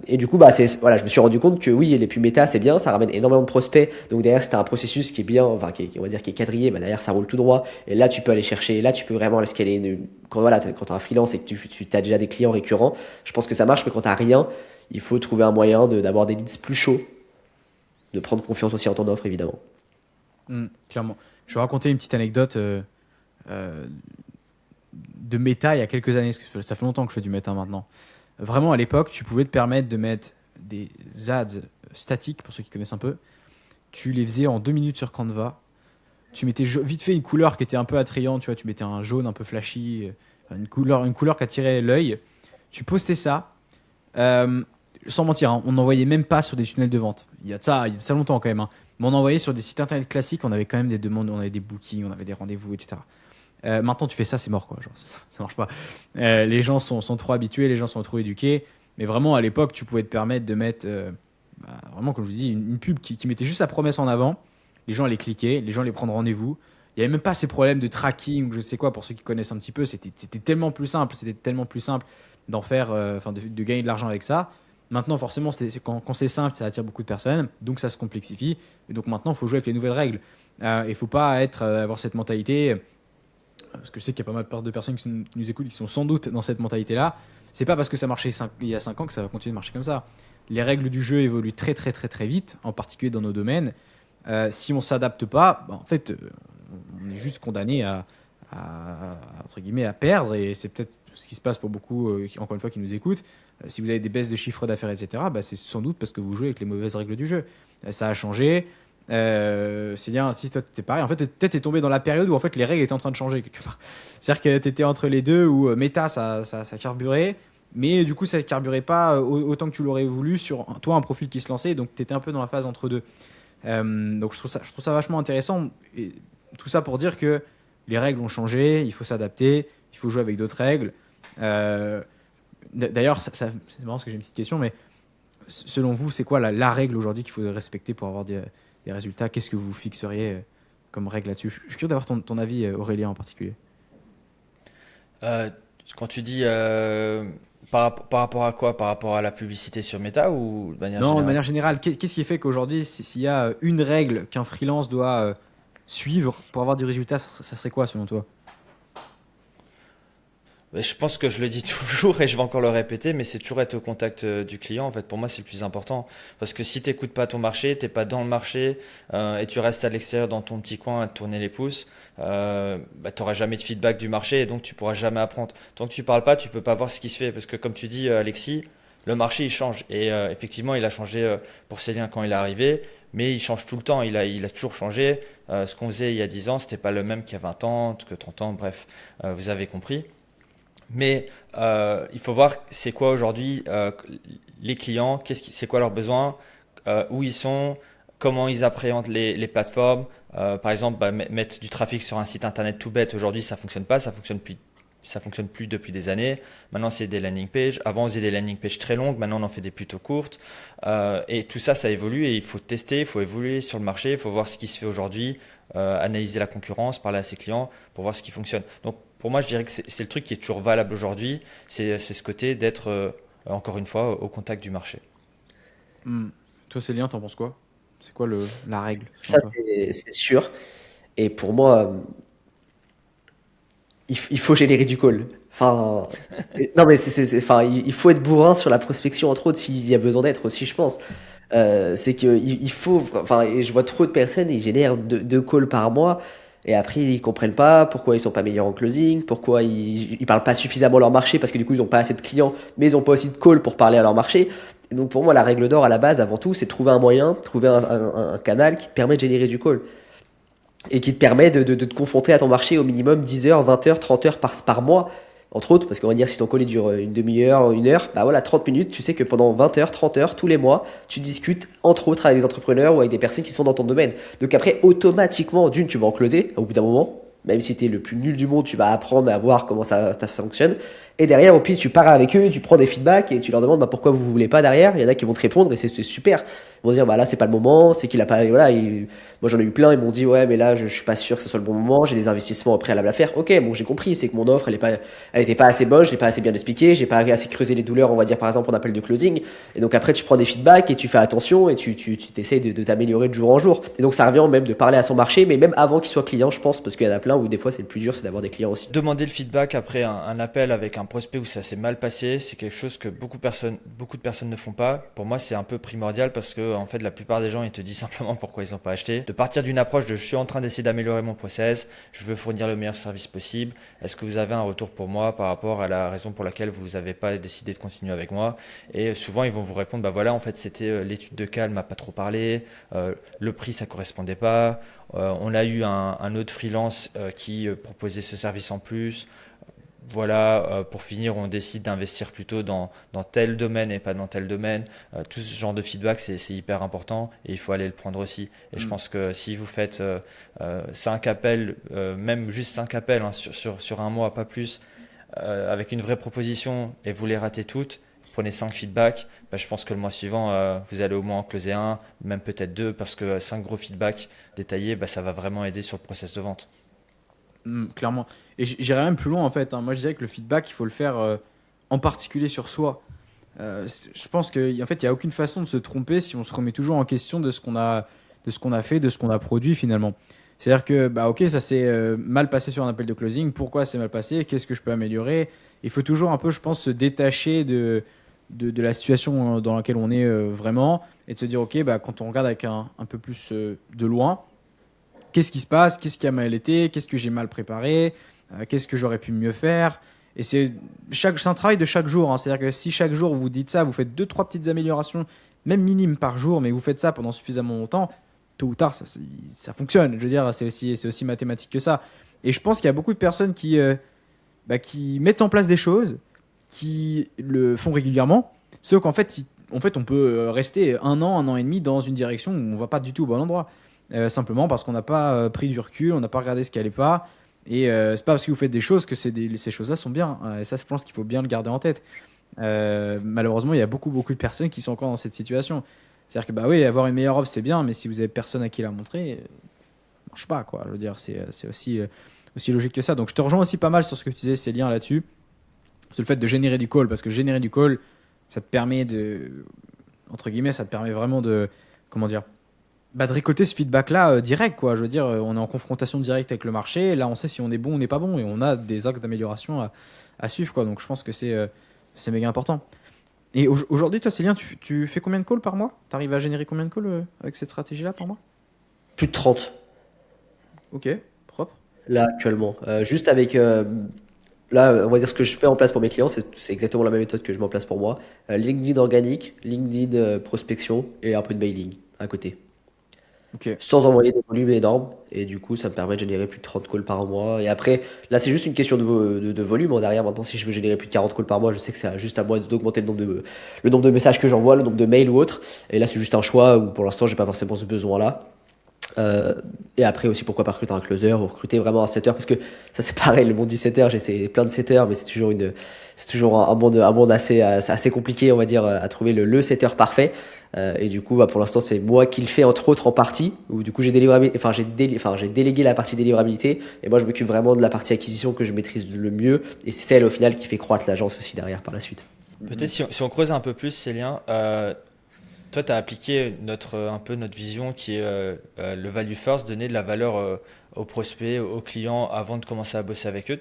Et du coup, je me suis rendu compte que oui, les pubs méta, c'est bien, ça ramène énormément de prospects. Donc derrière, c'était un processus qui est bien, enfin, on va dire, qui est quadrillé, derrière, ça roule tout droit. Et là, tu peux aller chercher, là, tu peux vraiment aller scaler. Quand t'as un freelance et que tu as déjà des clients récurrents, je pense que ça marche, mais quand t'as rien, il faut trouver un moyen d'avoir des leads plus chauds, de prendre confiance aussi en ton offre, évidemment. Clairement. Je vais raconter une petite anecdote. De méta il y a quelques années, parce que ça fait longtemps que je fais du méta maintenant. Vraiment, à l'époque, tu pouvais te permettre de mettre des ads statiques, pour ceux qui connaissent un peu. Tu les faisais en 2 minutes sur Canva. Tu mettais vite fait une couleur qui était un peu attrayante, tu vois, tu mettais un jaune un peu flashy, une couleur qui attirait l'œil. Tu postais ça. Sans mentir, on n'envoyait même pas sur des tunnels de vente. Il y a de ça longtemps quand même. Mais on envoyait sur des sites internet classiques, on avait quand même des demandes, on avait des bookings, on avait des rendez-vous, etc. Maintenant, tu fais ça, c'est mort, quoi. Genre, ça marche pas. Les gens sont trop habitués, les gens sont trop éduqués. Mais vraiment, à l'époque, tu pouvais te permettre de mettre, vraiment, comme je vous dis, une pub qui mettait juste la promesse en avant. Les gens allaient cliquer, les gens allaient prendre rendez-vous. Il n'y avait même pas ces problèmes de tracking ou je sais quoi, pour ceux qui connaissent un petit peu. C'était tellement plus simple. C'était tellement plus simple d'en faire, de gagner de l'argent avec ça. Maintenant, forcément, quand c'est simple, ça attire beaucoup de personnes. Donc, ça se complexifie. Et donc, maintenant, il faut jouer avec les nouvelles règles. Il ne faut pas avoir cette mentalité. Parce que je sais qu'il y a pas mal de personnes qui nous écoutent qui sont sans doute dans cette mentalité-là. C'est pas parce que ça marchait il y a 5 ans que ça va continuer de marcher comme ça. Les règles du jeu évoluent très très très très vite, en particulier dans nos domaines. Si on s'adapte pas, en fait, on est juste condamné entre guillemets, à perdre. Et c'est peut-être ce qui se passe pour beaucoup, encore une fois, qui nous écoutent. Si vous avez des baisses de chiffre d'affaires, etc., c'est sans doute parce que vous jouez avec les mauvaises règles du jeu. Ça a changé. C'est bien, si toi t'es pareil, en fait peut-être t'es tombé dans la période où en fait les règles étaient en train de changer quelque part. C'est-à-dire que t'étais entre les deux où méta ça carburait, mais du coup ça carburait pas autant que tu l'aurais voulu sur toi un profil qui se lançait, donc t'étais un peu dans la phase entre deux. Donc je trouve ça vachement intéressant, et tout ça pour dire que les règles ont changé, il faut s'adapter, il faut jouer avec d'autres règles. D'ailleurs c'est marrant parce que j'ai une petite question, mais selon vous c'est quoi la règle aujourd'hui qu'il faut respecter pour avoir des résultats? Qu'est-ce que vous fixeriez comme règle là-dessus? Je suis curieux d'avoir ton avis, Aurélien, en particulier. Quand tu dis par rapport à quoi? Par rapport à la publicité sur Meta ou de manière Non, de générale? manière générale, qu'est-ce qui fait qu'aujourd'hui, s'il y a une règle qu'un freelance doit suivre pour avoir du résultat, ça serait quoi selon toi? Mais je pense que je le dis toujours et je vais encore le répéter, mais c'est toujours être au contact du client. En fait, pour moi, c'est le plus important. Parce que si tu n'écoutes pas ton marché, tu n'es pas dans le marché et tu restes à l'extérieur dans ton petit coin à te tourner les pouces, tu n'auras jamais de feedback du marché et donc tu pourras jamais apprendre. Tant que tu parles pas, tu peux pas voir ce qui se fait. Parce que comme tu dis, Alexis, le marché il change. Et effectivement, il a changé pour Célien quand il est arrivé. Mais il change tout le temps, il a toujours changé. Ce qu'on faisait il y a 10 ans, c'était pas le même qu'il y a 20 ans, que 30 ans, bref, vous avez compris. Mais il faut voir c'est quoi aujourd'hui les clients, c'est quoi leurs besoins, où ils sont, comment ils appréhendent les plateformes. Par exemple, mettre du trafic sur un site internet tout bête, aujourd'hui ça fonctionne pas, ça fonctionne plus depuis des années. Maintenant c'est des landing pages. Avant on faisait des landing pages très longues, maintenant on en fait des plutôt courtes. Et tout ça, ça évolue et il faut tester, il faut évoluer sur le marché, il faut voir ce qui se fait aujourd'hui, analyser la concurrence, parler à ses clients pour voir ce qui fonctionne. Donc pour moi, je dirais que c'est le truc qui est toujours valable aujourd'hui, c'est ce côté d'être, encore une fois, au contact du marché. Toi, Célien, t'en penses quoi? C'est quoi la règle selon Ça, toi? c'est sûr. Et pour moi, il faut générer du call. Enfin, non, mais enfin, il faut être bourrin sur la prospection, entre autres, s'il y a besoin d'être aussi, je pense. C'est que il faut, enfin, et je vois trop de personnes, ils génèrent deux calls par mois, et après ils comprennent pas pourquoi ils sont pas meilleurs en closing, pourquoi ils parlent pas suffisamment leur marché, parce que du coup ils ont pas assez de clients, mais ils ont pas aussi de calls pour parler à leur marché. Et donc pour moi, la règle d'or à la base, avant tout, c'est de trouver un moyen, trouver un canal qui te permet de générer du call et qui te permet de te confronter à ton marché au minimum 10 heures, 20 heures, 30 heures par mois, entre autres, parce qu'on va dire si ton call il dure une demi-heure, une heure, bah voilà, 30 minutes, tu sais que pendant 20 heures, 30 heures, tous les mois, tu discutes entre autres avec des entrepreneurs ou avec des personnes qui sont dans ton domaine. Donc après, automatiquement, d'une, tu vas en closer au bout d'un moment, même si tu es le plus nul du monde, tu vas apprendre à voir comment ça fonctionne. Et derrière, au pire, tu pars avec eux, tu prends des feedbacks et tu leur demandes pourquoi vous voulez pas derrière. Il y en a qui vont te répondre et c'est super. Ils vont dire là c'est pas le moment, c'est qu'il a pas voilà. Moi j'en ai eu plein, ils m'ont dit ouais mais là je suis pas sûr que ce soit le bon moment, j'ai des investissements préalables à faire. Ok bon j'ai compris, c'est que mon offre elle était pas assez bonne, je l'ai pas assez bien expliqué, j'ai pas assez creusé les douleurs on va dire par exemple en appel de closing. Et donc après tu prends des feedbacks et tu fais attention et tu t'essayes de t'améliorer de jour en jour. Et donc ça revient même de parler à son marché, mais même avant qu'il soit client je pense, parce qu'il y en a plein où des fois c'est le plus dur c'est d'avoir des clients aussi. Demander le feedback après un appel avec un prospect où ça s'est mal passé, c'est quelque chose que beaucoup de personnes ne font pas. Pour moi, c'est un peu primordial parce que en fait, la plupart des gens, ils te disent simplement pourquoi ils n'ont pas acheté. De partir d'une approche de je suis en train d'essayer d'améliorer mon process, je veux fournir le meilleur service possible. Est-ce que vous avez un retour pour moi par rapport à la raison pour laquelle vous n'avez pas décidé de continuer avec moi? Et souvent, ils vont vous répondre, bah voilà, en fait, c'était l'étude de cas, elle m'a pas trop parlé, le prix, ça correspondait pas. On a eu un autre freelance qui proposait ce service en plus. Voilà, pour finir, on décide d'investir plutôt dans tel domaine et pas dans tel domaine. Tout ce genre de feedback, c'est hyper important et il faut aller le prendre aussi. Et je pense que si vous faites 5 appels, même juste 5 appels hein, sur un mois, pas plus, avec une vraie proposition et vous les ratez toutes, vous prenez 5 feedbacks, bah, je pense que le mois suivant, vous allez au moins en closer un, même peut-être 2, parce que 5 gros feedbacks détaillés, bah, ça va vraiment aider sur le process de vente. Clairement. Et j'irais même plus loin en fait, hein. Moi je dirais que le feedback, il faut le faire en particulier sur soi. Je pense qu'en fait, il n'y a aucune façon de se tromper si on se remet toujours en question de ce qu'on a, fait, de ce qu'on a produit finalement. C'est-à-dire que, bah ok, ça s'est mal passé sur un appel de closing. Pourquoi c'est mal passé? Qu'est-ce que je peux améliorer? Il faut toujours un peu, je pense, se détacher de la situation dans laquelle on est vraiment et de se dire, ok, bah, quand on regarde avec un peu plus de loin, qu'est-ce qui se passe, qu'est-ce qui a mal été, qu'est-ce que j'ai mal préparé, qu'est-ce que j'aurais pu mieux faire. Et c'est un travail de chaque jour, hein. C'est-à-dire que si chaque jour vous dites ça, vous faites 2-3 petites améliorations, même minimes par jour, mais vous faites ça pendant suffisamment longtemps, tôt ou tard, ça fonctionne. Je veux dire, c'est aussi mathématique que ça. Et je pense qu'il y a beaucoup de personnes qui mettent en place des choses, qui le font régulièrement, sauf qu'en fait, on peut rester un an et demi dans une direction où on ne va pas du tout au bon endroit. Simplement parce qu'on n'a pas pris du recul, on n'a pas regardé ce qui n'allait pas. Et c'est pas parce que vous faites des choses que ces choses-là sont bien. Et ça, je pense qu'il faut bien le garder en tête. Malheureusement, il y a beaucoup de personnes qui sont encore dans cette situation. C'est-à-dire que, bah oui, avoir une meilleure offre, c'est bien, mais si vous avez personne à qui la montrer, ça marche pas, quoi. Je veux dire, c'est aussi logique que ça. Donc, je te rejoins aussi pas mal sur ce que tu disais, Célien, là-dessus. Sur le fait de générer du call, parce que générer du call, ça te permet entre guillemets, ça te permet vraiment comment dire, de récolter ce feedback-là direct, quoi. Je veux dire, on est en confrontation directe avec le marché. Là, on sait si on est bon ou n'est pas bon, et on a des axes d'amélioration à suivre, quoi. Donc, je pense que c'est méga important. Et aujourd'hui, toi, Célien, tu fais combien de calls par mois? Tu arrives à générer combien de calls avec cette stratégie-là par mois? Plus de 30, Ok, propre. là, actuellement. Juste avec. Là, on va dire ce que je fais en place pour mes clients, c'est exactement la même méthode que je mets en place pour moi. LinkedIn organique, LinkedIn prospection et un peu de mailing à côté. Ok. Sans envoyer des volumes énormes. Et du coup, ça me permet de générer plus de 30 calls par mois. Et après, là, c'est juste une question de volume. En derrière, maintenant, si je veux générer plus de 40 calls par mois, je sais que c'est juste à moi d'augmenter le nombre de messages que j'envoie, le nombre de mails ou autre. Et là, c'est juste un choix où pour l'instant, j'ai pas forcément ce besoin-là. Et après aussi, pourquoi pas recruter un closer ou recruter vraiment un setter, parce que ça c'est pareil, le monde du setter, j'ai essayé plein de setters, mais c'est toujours un monde assez compliqué, on va dire, à trouver le setter parfait. Et du coup, pour l'instant, c'est moi qui le fais, entre autres en partie, où du coup j'ai délégué la partie délivrabilité, et moi je m'occupe vraiment de la partie acquisition que je maîtrise le mieux, et c'est celle au final qui fait croître l'agence aussi derrière par la suite. Peut-être si on creuse un peu plus ces liens, toi, tu as appliqué un peu notre vision qui est le value first, donner de la valeur aux prospects, aux clients avant de commencer à bosser avec eux.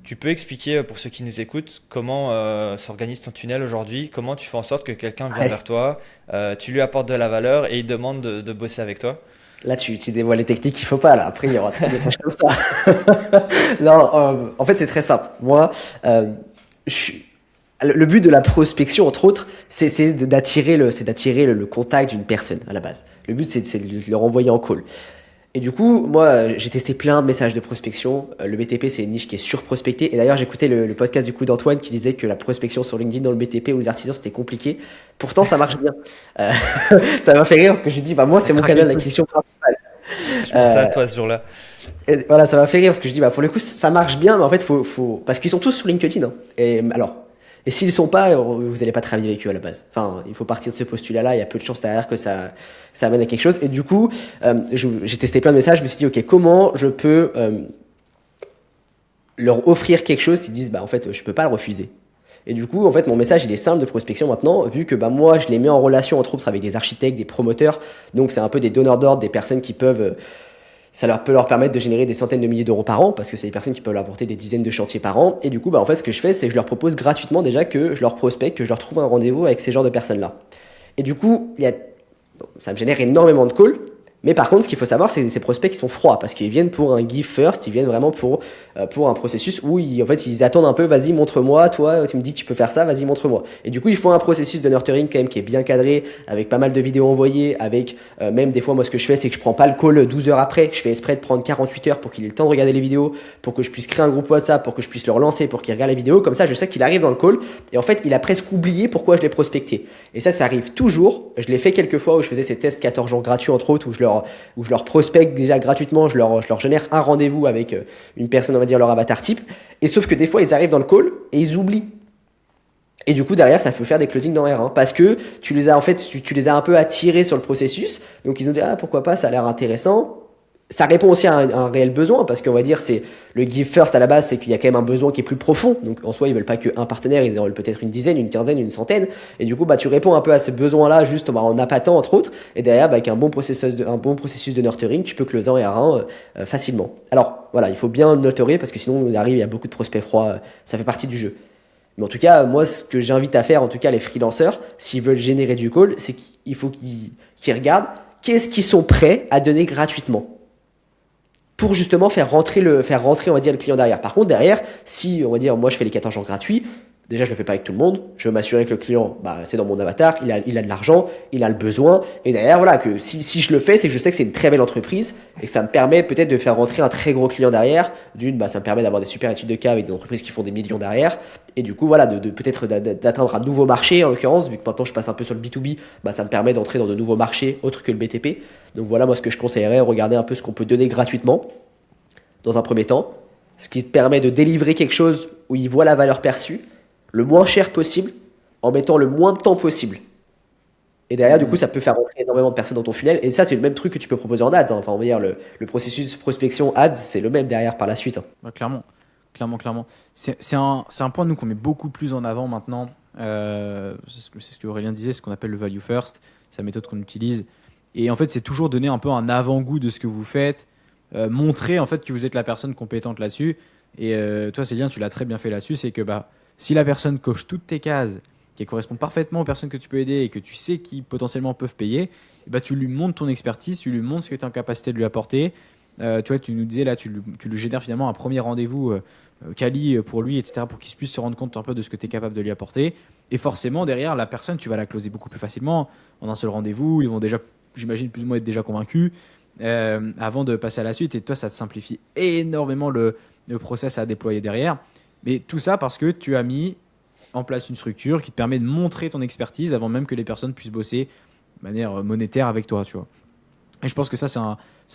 Tu peux expliquer pour ceux qui nous écoutent comment s'organise ton tunnel aujourd'hui, comment tu fais en sorte que quelqu'un vient vers toi, tu lui apportes de la valeur et il demande de bosser avec toi? Là, tu dévoiles les techniques qu'il faut pas, là. Après, il y aura trop de messages comme ça. Non, en fait, c'est très simple. Moi, le but de la prospection, entre autres, c'est d'attirer le contact d'une personne à la base. Le but, c'est de le renvoyer en call. Et du coup, moi, j'ai testé plein de messages de prospection. Le BTP, c'est une niche qui est surprospectée. Et d'ailleurs, j'écoutais le podcast du coup d'Antoine qui disait que la prospection sur LinkedIn dans le BTP ou les artisans, c'était compliqué. Pourtant, ça marche bien. Euh, Ça m'a fait rire parce que j'ai dit, moi, c'est mon canal d'acquisition principal. Je pensais à toi ce jour-là. Et voilà, ça m'a fait rire parce que je dis, pour le coup, ça marche bien, mais en fait, parce qu'ils sont tous sur LinkedIn, hein. Et s'ils sont pas, vous n'allez pas travailler avec eux à la base. Enfin, il faut partir de ce postulat-là. Il y a peu de chances derrière que ça amène à quelque chose. Et du coup, j'ai testé plein de messages. Je me suis dit, ok, comment je peux leur offrir quelque chose qui disent, en fait, je peux pas le refuser. Et du coup, en fait, mon message, il est simple de prospection maintenant, vu que moi, je les mets en relation entre autres avec des architectes, des promoteurs. Donc, c'est un peu des donneurs d'ordre, des personnes qui peuvent ça peut leur permettre de générer des centaines de milliers d'euros par an, parce que c'est des personnes qui peuvent leur apporter des dizaines de chantiers par an. Et du coup, en fait, ce que je fais, c'est que je leur propose gratuitement déjà que je leur prospecte, que je leur trouve un rendez-vous avec ces genres de personnes-là. Et du coup, ça me génère énormément de calls. Mais par contre, ce qu'il faut savoir, c'est que ces prospects qui sont froids, parce qu'ils viennent pour un give first, ils viennent vraiment pour un processus où ils attendent un peu, vas-y, montre-moi, toi, tu me dis que tu peux faire ça, vas-y, montre-moi. Et du coup, il faut un processus de nurturing quand même qui est bien cadré, avec pas mal de vidéos envoyées, avec même des fois, moi, ce que je fais, c'est que je prends pas le call 12 heures après, je fais exprès de prendre 48 heures pour qu'il ait le temps de regarder les vidéos, pour que je puisse créer un groupe WhatsApp, pour que je puisse le relancer, pour qu'il regarde les vidéos. Comme ça, je sais qu'il arrive dans le call, et en fait, il a presque oublié pourquoi je l'ai prospecté. Et ça arrive toujours. Je l'ai fait quelques fois où je faisais ces tests 14 jours gratuits, entre autres, où je leur prospecte déjà gratuitement, je leur génère un rendez-vous avec une personne, on va dire leur avatar type, et sauf que des fois ils arrivent dans le call et ils oublient. Et du coup derrière ça peut faire des closings dans R1 parce que tu les as un peu attirés sur le processus, donc ils ont dit pourquoi pas, ça a l'air intéressant. Ça répond aussi à un réel besoin parce qu'on va dire c'est le give first à la base, c'est qu'il y a quand même un besoin qui est plus profond. Donc en soi ils veulent pas qu'un partenaire, ils en veulent peut-être une dizaine, une quinzaine, une centaine. Et du coup tu réponds un peu à ce besoin-là juste en appâtant entre autres. Et derrière avec un bon processus de nurturing, tu peux closer en R1 facilement. Alors voilà, il faut bien nurturer parce que sinon il y a beaucoup de prospects froids. Ça fait partie du jeu. Mais en tout cas, moi, ce que j'invite à faire, en tout cas les freelanceurs, s'ils veulent générer du call, c'est qu'il faut qu'ils regardent qu'est-ce qu'ils sont prêts à donner gratuitement. pour justement faire rentrer, on va dire, le client derrière. Par contre, derrière, si, on va dire, moi, je fais les 14 jours gratuits, déjà, je le fais pas avec tout le monde. Je veux m'assurer que le client, c'est dans mon avatar, il a de l'argent, il a le besoin. Et derrière, voilà, que si je le fais, c'est que je sais que c'est une très belle entreprise et que ça me permet peut-être de faire rentrer un très gros client derrière. Ça me permet d'avoir des super études de cas avec des entreprises qui font des millions derrière. Et du coup, voilà, peut-être d'atteindre un nouveau marché, en l'occurrence, vu que maintenant je passe un peu sur le B2B, ça me permet d'entrer dans de nouveaux marchés autres que le BTP. Donc voilà, moi, ce que je conseillerais, regarder un peu ce qu'on peut donner gratuitement dans un premier temps, ce qui te permet de délivrer quelque chose où il voit la valeur perçue le moins cher possible en mettant le moins de temps possible. Et derrière, du coup, ça peut faire rentrer énormément de personnes dans ton funnel. Et ça, c'est le même truc que tu peux proposer en ads. Enfin, on va dire, le processus prospection ads, c'est le même derrière par la suite. Clairement. C'est un point, nous, qu'on met beaucoup plus en avant maintenant. C'est ce que Aurélien disait, ce qu'on appelle le value first. C'est la méthode qu'on utilise. Et en fait, c'est toujours donner un peu un avant-goût de ce que vous faites. Montrer, en fait, que vous êtes la personne compétente là-dessus. Et toi, Célien, tu l'as très bien fait là-dessus. C'est que si la personne coche toutes tes cases, qui correspondent parfaitement aux personnes que tu peux aider et que tu sais qui potentiellement peuvent payer, tu lui montres ton expertise, tu lui montres ce que tu es en capacité de lui apporter. Tu vois, tu nous disais là, tu lui génères finalement un premier rendez-vous quali pour lui, etc., pour qu'il puisse se rendre compte un peu de ce que tu es capable de lui apporter. Et forcément, derrière, la personne, tu vas la closer beaucoup plus facilement en un seul rendez-vous. Ils vont déjà, j'imagine, plus ou moins être déjà convaincus avant de passer à la suite. Et toi, ça te simplifie énormément le process à déployer derrière. Mais tout ça parce que tu as mis en place une structure qui te permet de montrer ton expertise avant même que les personnes puissent bosser de manière monétaire avec toi, tu vois. Et je pense que ça, c'est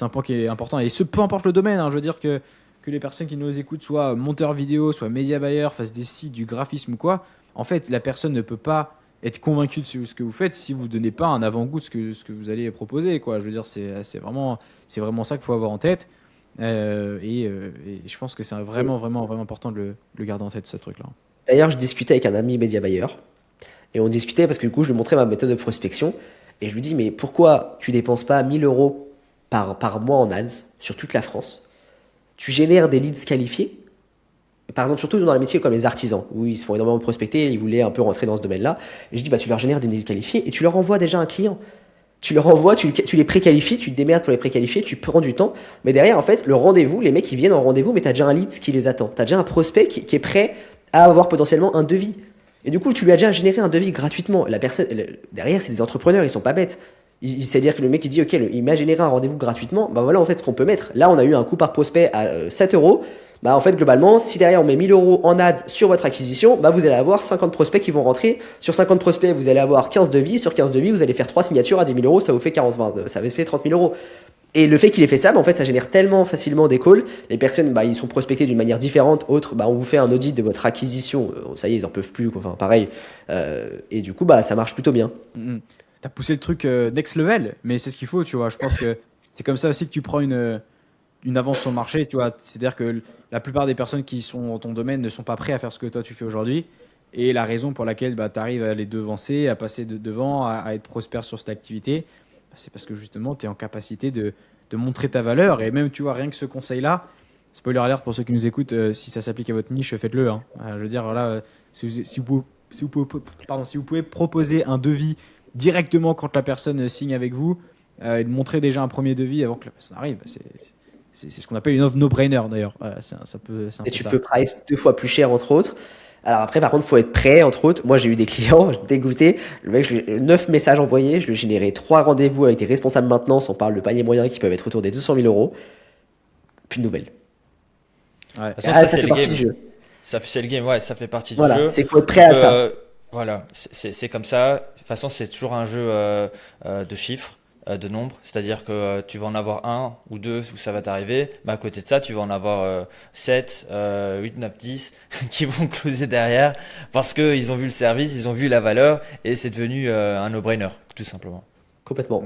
un point qui est important. Et peu importe le domaine, je veux dire que les personnes qui nous écoutent, soit monteurs vidéo, soit média buyer, fassent des sites, du graphisme ou quoi, en fait, la personne ne peut pas être convaincue de ce que vous faites si vous ne donnez pas un avant-goût de ce que vous allez proposer, quoi. Je veux dire, c'est vraiment ça qu'il faut avoir en tête. Et je pense que c'est vraiment important de le garder en tête, ce truc-là. D'ailleurs, je discutais avec un ami média buyer et on discutait parce que du coup, je lui montrais ma méthode de prospection et je lui dis, mais pourquoi tu dépenses pas 1000 euros par mois en ads sur toute la France? Tu génères des leads qualifiés, par exemple, surtout dans les métiers comme les artisans, où ils se font énormément prospecter, ils voulaient un peu rentrer dans ce domaine-là. Et je dis, tu leur génères des leads qualifiés et tu leur envoies déjà un client. Tu leur envoies, tu les préqualifies, tu te démerdes pour les préqualifier, tu prends du temps. Mais derrière, en fait, le rendez-vous, les mecs, ils viennent en rendez-vous, mais tu as déjà un lead qui les attend. Tu as déjà un prospect qui est prêt à avoir potentiellement un devis. Et du coup, tu lui as déjà généré un devis gratuitement. La personne, derrière, c'est des entrepreneurs, ils sont pas bêtes. C'est-à-dire que le mec, il dit, OK, il m'a généré un rendez-vous gratuitement. Voilà, en fait, ce qu'on peut mettre. Là, on a eu un coût par prospect à 7 euros. En fait, globalement, si derrière on met 1000 euros en ads sur votre acquisition, vous allez avoir 50 prospects qui vont rentrer. Sur 50 prospects, vous allez avoir 15 devis. Sur 15 devis, vous allez faire 3 signatures à 10 000 euros. Ça vous fait 30 000 euros. Et le fait qu'il ait fait ça, en fait, ça génère tellement facilement des calls. Les personnes, ils sont prospectés d'une manière différente. Autres, on vous fait un audit de votre acquisition. Ça y est, ils en peuvent plus. Enfin, pareil. Et du coup, ça marche plutôt bien. T'as poussé le truc next level, mais c'est ce qu'il faut, tu vois. Je pense que c'est comme ça aussi que tu prends une avance sur le marché, tu vois. C'est-à-dire que la plupart des personnes qui sont dans ton domaine ne sont pas prêts à faire ce que toi tu fais aujourd'hui. Et la raison pour laquelle tu arrives à les devancer, à passer devant, à être prospère sur cette activité, c'est parce que justement tu es en capacité de montrer ta valeur. Et même, tu vois, rien que ce conseil-là, spoiler alert pour ceux qui nous écoutent, si ça s'applique à votre niche, faites-le. Je veux dire, voilà, si vous pouvez proposer un devis directement quand la personne signe avec vous, et de montrer déjà un premier devis avant que la personne arrive, c'est ce qu'on appelle une offre no-brainer d'ailleurs. Et tu peux price 2 fois plus cher, entre autres. Alors après, par contre, il faut être prêt, entre autres. Moi, j'ai eu des clients, dégoûtés. Le mec, 9 messages envoyés, je lui ai généré 3 rendez-vous avec des responsables maintenance. On parle de paniers moyens qui peuvent être autour des 200 000 euros. Plus de nouvelles. Ouais. Ça fait partie du jeu. C'est le game, ouais, ça fait partie du jeu. Voilà, c'est qu'il faut être prêt à ça. Voilà, c'est comme ça. De toute façon, c'est toujours un jeu de chiffres, de nombres. C'est-à-dire que tu vas en avoir un ou deux où ça va t'arriver. Mais à côté de ça, tu vas en avoir 7, 8, 9, 10 qui vont closer derrière parce qu'ils ont vu le service, ils ont vu la valeur et c'est devenu un no-brainer, tout simplement. Complètement.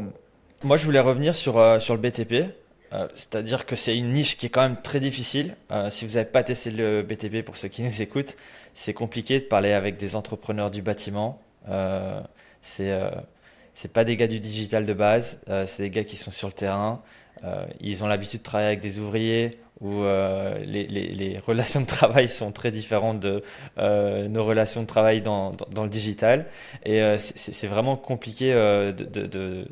Moi, je voulais revenir sur le BTP. C'est-à-dire que c'est une niche qui est quand même très difficile. Si vous n'avez pas testé le BTP, pour ceux qui nous écoutent, c'est compliqué de parler avec des entrepreneurs du bâtiment. C'est pas des gars du digital de base, c'est des gars qui sont sur le terrain. ils ont l'habitude de travailler avec des ouvriers où les relations de travail sont très différentes de nos relations de travail dans le digital. Et c'est vraiment compliqué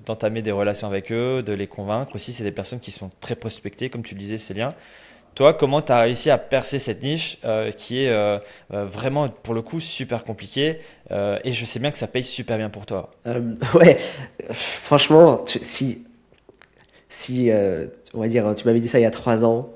d'entamer des relations avec eux, de les convaincre. Aussi, c'est des personnes qui sont très prospectées, comme tu le disais, Célien. Toi, comment tu as réussi à percer cette niche qui est vraiment, pour le coup, super compliquée et je sais bien que ça paye super bien pour toi. Ouais, franchement, si on va dire, tu m'avais dit ça il y a 3 ans,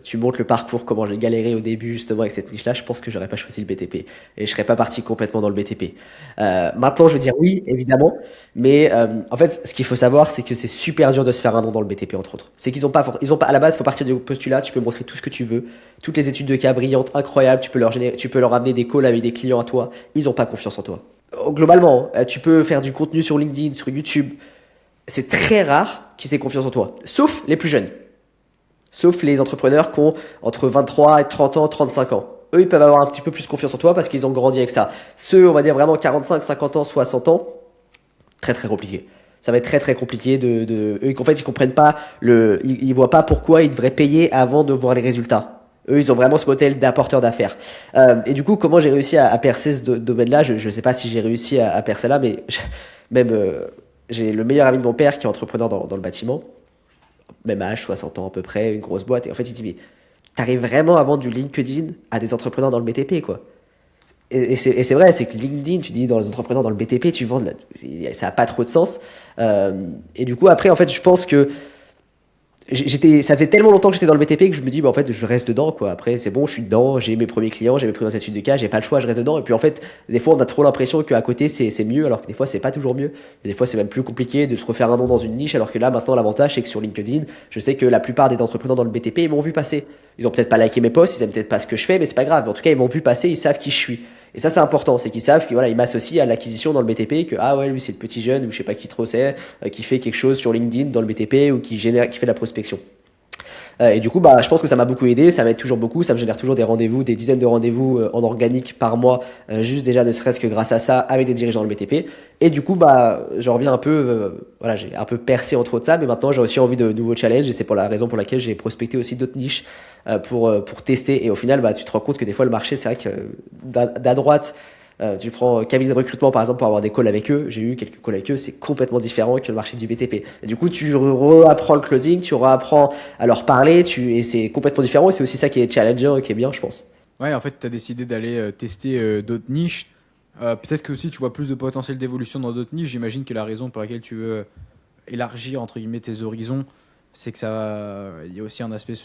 tu montres le parcours, comment j'ai galéré au début justement avec cette niche-là, je pense que j'aurais pas choisi le BTP et je serais pas parti complètement dans le BTP. Maintenant, je veux dire oui, évidemment, mais en fait, ce qu'il faut savoir, c'est que c'est super dur de se faire un nom dans le BTP entre autres. C'est qu'ils ont pas, ils ont pas à la base, il faut partir du postulat, tu peux montrer tout ce que tu veux, toutes les études de cas brillantes, incroyables, tu peux leur amener des calls avec des clients à toi, ils ont pas confiance en toi. Globalement, tu peux faire du contenu sur LinkedIn, sur YouTube. C'est très rare qu'ils aient confiance en toi, sauf les plus jeunes, sauf les entrepreneurs qui ont entre 23 et 30 ans, 35 ans. Eux, ils peuvent avoir un petit peu plus confiance en toi parce qu'ils ont grandi avec ça. Ceux, on va dire vraiment 45, 50 ans, 60 ans, très très compliqué. Ça va être très très compliqué eux, en fait, ils comprennent pas ils voient pas pourquoi ils devraient payer avant de voir les résultats. Eux, ils ont vraiment ce modèle d'apporteur d'affaires. Et du coup, comment j'ai réussi à percer ce domaine-là? Je sais pas si j'ai réussi à percer là, mais même, j'ai le meilleur ami de mon père qui est entrepreneur dans le bâtiment, même âge, 60 ans à peu près, une grosse boîte. Et en fait, il dit, mais t'arrives vraiment à vendre du LinkedIn à des entrepreneurs dans le BTP, quoi. Et c'est vrai, c'est que LinkedIn, tu dis dans les entrepreneurs dans le BTP, tu vends, ça a pas trop de sens. Et du coup, après, en fait, je pense que ça faisait tellement longtemps que j'étais dans le BTP que je me dis, bah, en fait, je reste dedans, quoi. Après, c'est bon, je suis dedans, j'ai mes premiers clients, j'ai mes premières études de cas, j'ai pas le choix, je reste dedans. Et puis, en fait, des fois, on a trop l'impression qu'à côté, c'est mieux, alors que des fois, c'est pas toujours mieux. Et des fois, c'est même plus compliqué de se refaire un nom dans une niche, alors que là, maintenant, l'avantage, c'est que sur LinkedIn, je sais que la plupart des entrepreneurs dans le BTP, ils m'ont vu passer. Ils ont peut-être pas liké mes posts, ils aiment peut-être pas ce que je fais, mais c'est pas grave. En tout cas, ils m'ont vu passer, ils savent qui je suis. Et ça, c'est important, c'est qu'ils savent que voilà, ils m'associent à l'acquisition dans le BTP, que ah ouais, lui, c'est le petit jeune, ou je sais pas qui trop c'est, qui fait quelque chose sur LinkedIn dans le BTP, ou qui fait de la prospection. Et du coup, bah, je pense que ça m'a beaucoup aidé, ça m'aide toujours beaucoup, ça me génère toujours des rendez-vous, des dizaines de rendez-vous en organique par mois, juste déjà ne serait-ce que grâce à ça, avec des dirigeants dans le BTP. Et du coup, bah, j'en reviens un peu, voilà, j'ai un peu percé entre autres ça, mais maintenant j'ai aussi envie de nouveaux challenges, et c'est pour la raison pour laquelle j'ai prospecté aussi d'autres niches pour tester. Et au final, bah, tu te rends compte que des fois le marché, c'est vrai que d'à droite, tu prends cabinet de recrutement par exemple pour avoir des calls avec eux. J'ai eu quelques calls avec eux, c'est complètement différent que le marché du BTP. Et du coup, tu reapprends le closing, tu reapprends à leur parler, et c'est complètement différent. Et c'est aussi ça qui est challengeant et qui est bien, je pense. Ouais, en fait, tu as décidé d'aller tester d'autres niches. Peut-être que aussi tu vois plus de potentiel d'évolution dans d'autres niches. J'imagine que la raison pour laquelle tu veux élargir entre guillemets tes horizons, c'est que il y a aussi un aspect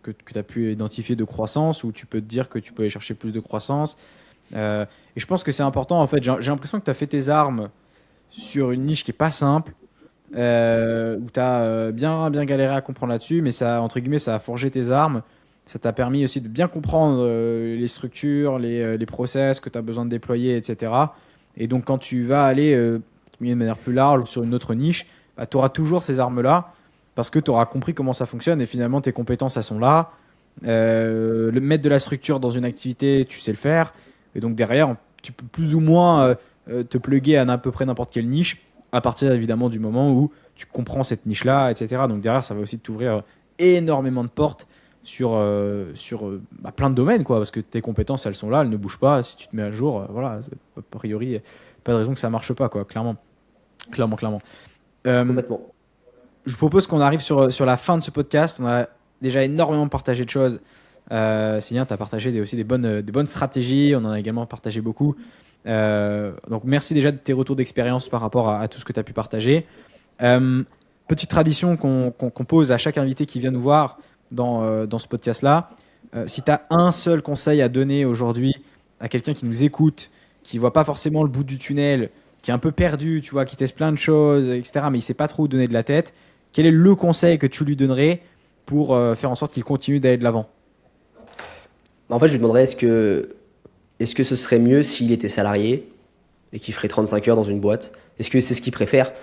que tu as pu identifier de croissance où tu peux te dire que tu peux aller chercher plus de croissance. Et je pense que c'est important. En fait, j'ai l'impression que tu as fait tes armes sur une niche qui est pas simple, où tu as bien galéré à comprendre là-dessus, mais ça, entre guillemets, ça a forgé tes armes. Ça t'a permis aussi de bien comprendre les structures, les process que tu as besoin de déployer, etc. Et donc, quand tu vas aller de manière plus large ou sur une autre niche, bah, tu auras toujours ces armes-là parce que tu auras compris comment ça fonctionne et finalement, tes compétences, elles sont là. Le mettre de la structure dans une activité, tu sais le faire. Et donc, derrière, tu peux plus ou moins te plugger à peu près n'importe quelle niche à partir évidemment du moment où tu comprends cette niche-là, etc. Donc, derrière, ça va aussi t'ouvrir énormément de portes sur plein de domaines, quoi, parce que tes compétences elles sont là, elles ne bougent pas. Si tu te mets à jour, voilà, a priori pas de raison que ça marche pas, quoi, clairement. Complètement. Je vous propose qu'on arrive sur la fin de ce podcast. On a déjà énormément partagé de choses. Sylvain, tu as partagé aussi des bonnes stratégies, on en a également partagé beaucoup. Donc merci déjà de tes retours d'expérience par rapport à tout ce que tu as pu partager. Petite tradition qu'on pose à chaque invité qui vient nous voir dans ce podcast-là. Si tu as un seul conseil à donner aujourd'hui à quelqu'un qui nous écoute, qui ne voit pas forcément le bout du tunnel, qui est un peu perdu, tu vois, qui teste plein de choses, etc., mais il ne sait pas trop où donner de la tête, quel est le conseil que tu lui donnerais pour faire en sorte qu'il continue d'aller de l'avant? En fait, je lui demanderais est-ce que ce serait mieux s'il était salarié et qu'il ferait 35 heures dans une boîte? Est-ce que c'est ce qu'il préfère?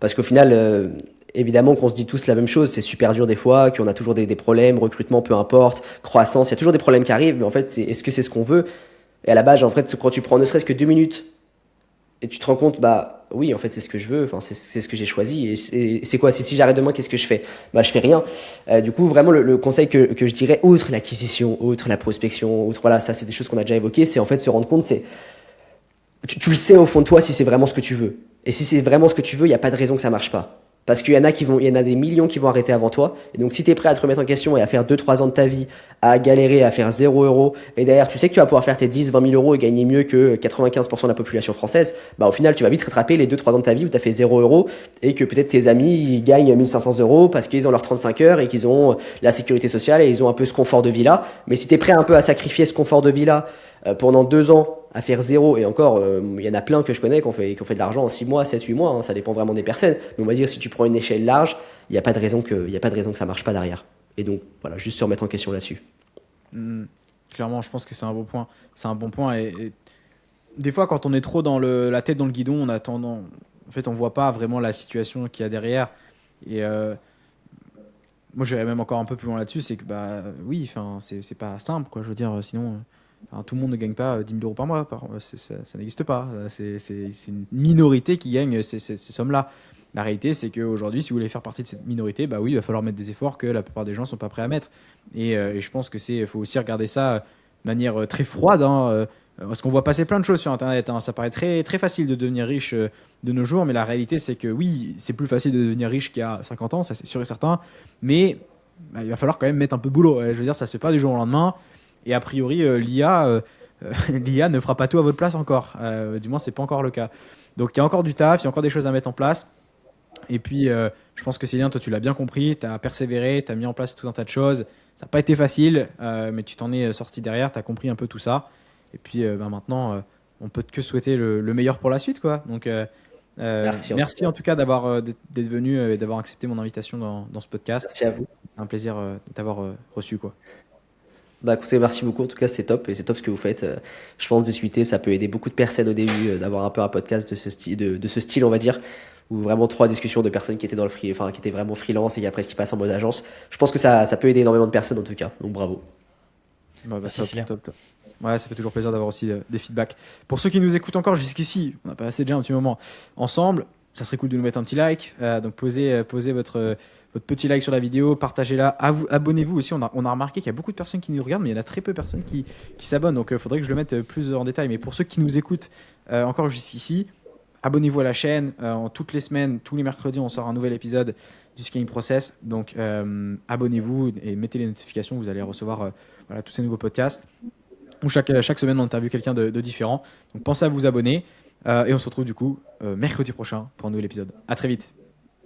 Parce qu'au final, évidemment qu'on se dit tous la même chose, c'est super dur des fois, qu'on a toujours des problèmes, recrutement, peu importe, croissance, il y a toujours des problèmes qui arrivent, mais en fait, est-ce que c'est ce qu'on veut? Et à la base, en fait, quand tu prends ne serait-ce que 2 minutes et tu te rends compte, bah oui, en fait, c'est ce que je veux, enfin, c'est ce que j'ai choisi. Et c'est quoi? C'est si j'arrête demain, qu'est-ce que je fais? Bah, je fais rien. Du coup, vraiment, le conseil que je dirais, outre l'acquisition, outre la prospection, outre, voilà, ça, c'est des choses qu'on a déjà évoquées, c'est en fait se rendre compte, tu le sais au fond de toi si c'est vraiment ce que tu veux. Et si c'est vraiment ce que tu veux, il n'y a pas de raison que ça marche pas. Parce qu'il y en a il y en a des millions qui vont arrêter avant toi. Et donc, si tu es prêt à te remettre en question et à faire 2-3 ans de ta vie, à galérer, à faire 0 €, et derrière, tu sais que tu vas pouvoir faire tes 10-20 000 € et gagner mieux que 95% de la population française, bah, au final, tu vas vite rattraper les 2-3 ans de ta vie où tu as fait 0 € et que peut-être tes amis, ils gagnent 1 500 € parce qu'ils ont leurs 35 heures et qu'ils ont la sécurité sociale et ils ont un peu ce confort de vie-là. Mais si tu es prêt un peu à sacrifier ce confort de vie-là pendant 2 ans, à faire 0, et encore, il y en a plein que je connais qui ont fait de l'argent en 6 mois, 7, 8 mois, hein, ça dépend vraiment des personnes. Mais on va dire, si tu prends une échelle large, il n'y a pas de raison que ça marche pas derrière. Et donc, voilà, juste se remettre en question là-dessus. Clairement, je pense que c'est un bon point. C'est un bon point. Et des fois, quand on est trop dans la tête dans le guidon, on a tendance, en fait, on voit pas vraiment la situation qu'il y a derrière. Et moi, j'irais même encore un peu plus loin là-dessus, c'est que bah oui, enfin, c'est pas simple, quoi. Je veux dire, sinon, tout le monde ne gagne pas 10 000 € par mois. Ça n'existe pas. C'est une minorité qui gagne ces sommes-là. La réalité, c'est qu'aujourd'hui, si vous voulez faire partie de cette minorité, bah oui, il va falloir mettre des efforts que la plupart des gens sont pas prêts à mettre. Et je pense que faut aussi regarder ça de manière très froide, hein, parce qu'on voit passer plein de choses sur Internet, hein. Ça paraît très, très facile de devenir riche de nos jours, mais la réalité, c'est que oui, c'est plus facile de devenir riche qu'il y a 50 ans, ça c'est sûr et certain, mais bah, il va falloir quand même mettre un peu de boulot. Je veux dire, ça se fait pas du jour au lendemain, et a priori, l'IA ne fera pas tout à votre place encore. Du moins, c'est pas encore le cas. Donc il y a encore du taf, il y a encore des choses à mettre en place. Et puis, je pense que Célien, toi, tu l'as bien compris, tu as persévéré, tu as mis en place tout un tas de choses. Ça n'a pas été facile, mais tu t'en es sorti derrière, tu as compris un peu tout ça. Et puis maintenant, on peut que souhaiter le meilleur pour la suite, quoi. Donc, merci en tout cas d'être venu et d'avoir accepté mon invitation dans ce podcast. Merci à vous. C'est un plaisir de t'avoir reçu, quoi. Bah écoutez, merci beaucoup. En tout cas, c'est top et c'est top ce que vous faites. Je pense discuter, ça peut aider beaucoup de personnes au début d'avoir un peu un podcast de ce style, on va dire, ou vraiment 3 discussions de personnes qui étaient qui étaient vraiment freelance et qui après qui passent en mode agence. Je pense que ça peut aider énormément de personnes en tout cas. Donc bravo. Merci, Célien. Top. Ouais, ça fait toujours plaisir d'avoir aussi des feedbacks. Pour ceux qui nous écoutent encore jusqu'ici, on a passé déjà un petit moment ensemble. Ça serait cool de nous mettre un petit like. Donc posez votre petit like sur la vidéo, partagez-la. Abonnez-vous aussi. On a remarqué qu'il y a beaucoup de personnes qui nous regardent, mais il y en a très peu de personnes qui s'abonnent. Donc il faudrait que je le mette plus en détail. Mais pour ceux qui nous écoutent encore jusqu'ici, abonnez-vous à la chaîne. Toutes les semaines, tous les mercredis, on sort un nouvel épisode du Scaling Process. Donc abonnez-vous et mettez les notifications. Vous allez recevoir tous ces nouveaux podcasts. Où chaque semaine, on interviewe quelqu'un de différent. Donc pensez à vous abonner. Et on se retrouve du coup mercredi prochain pour un nouvel épisode. À très vite.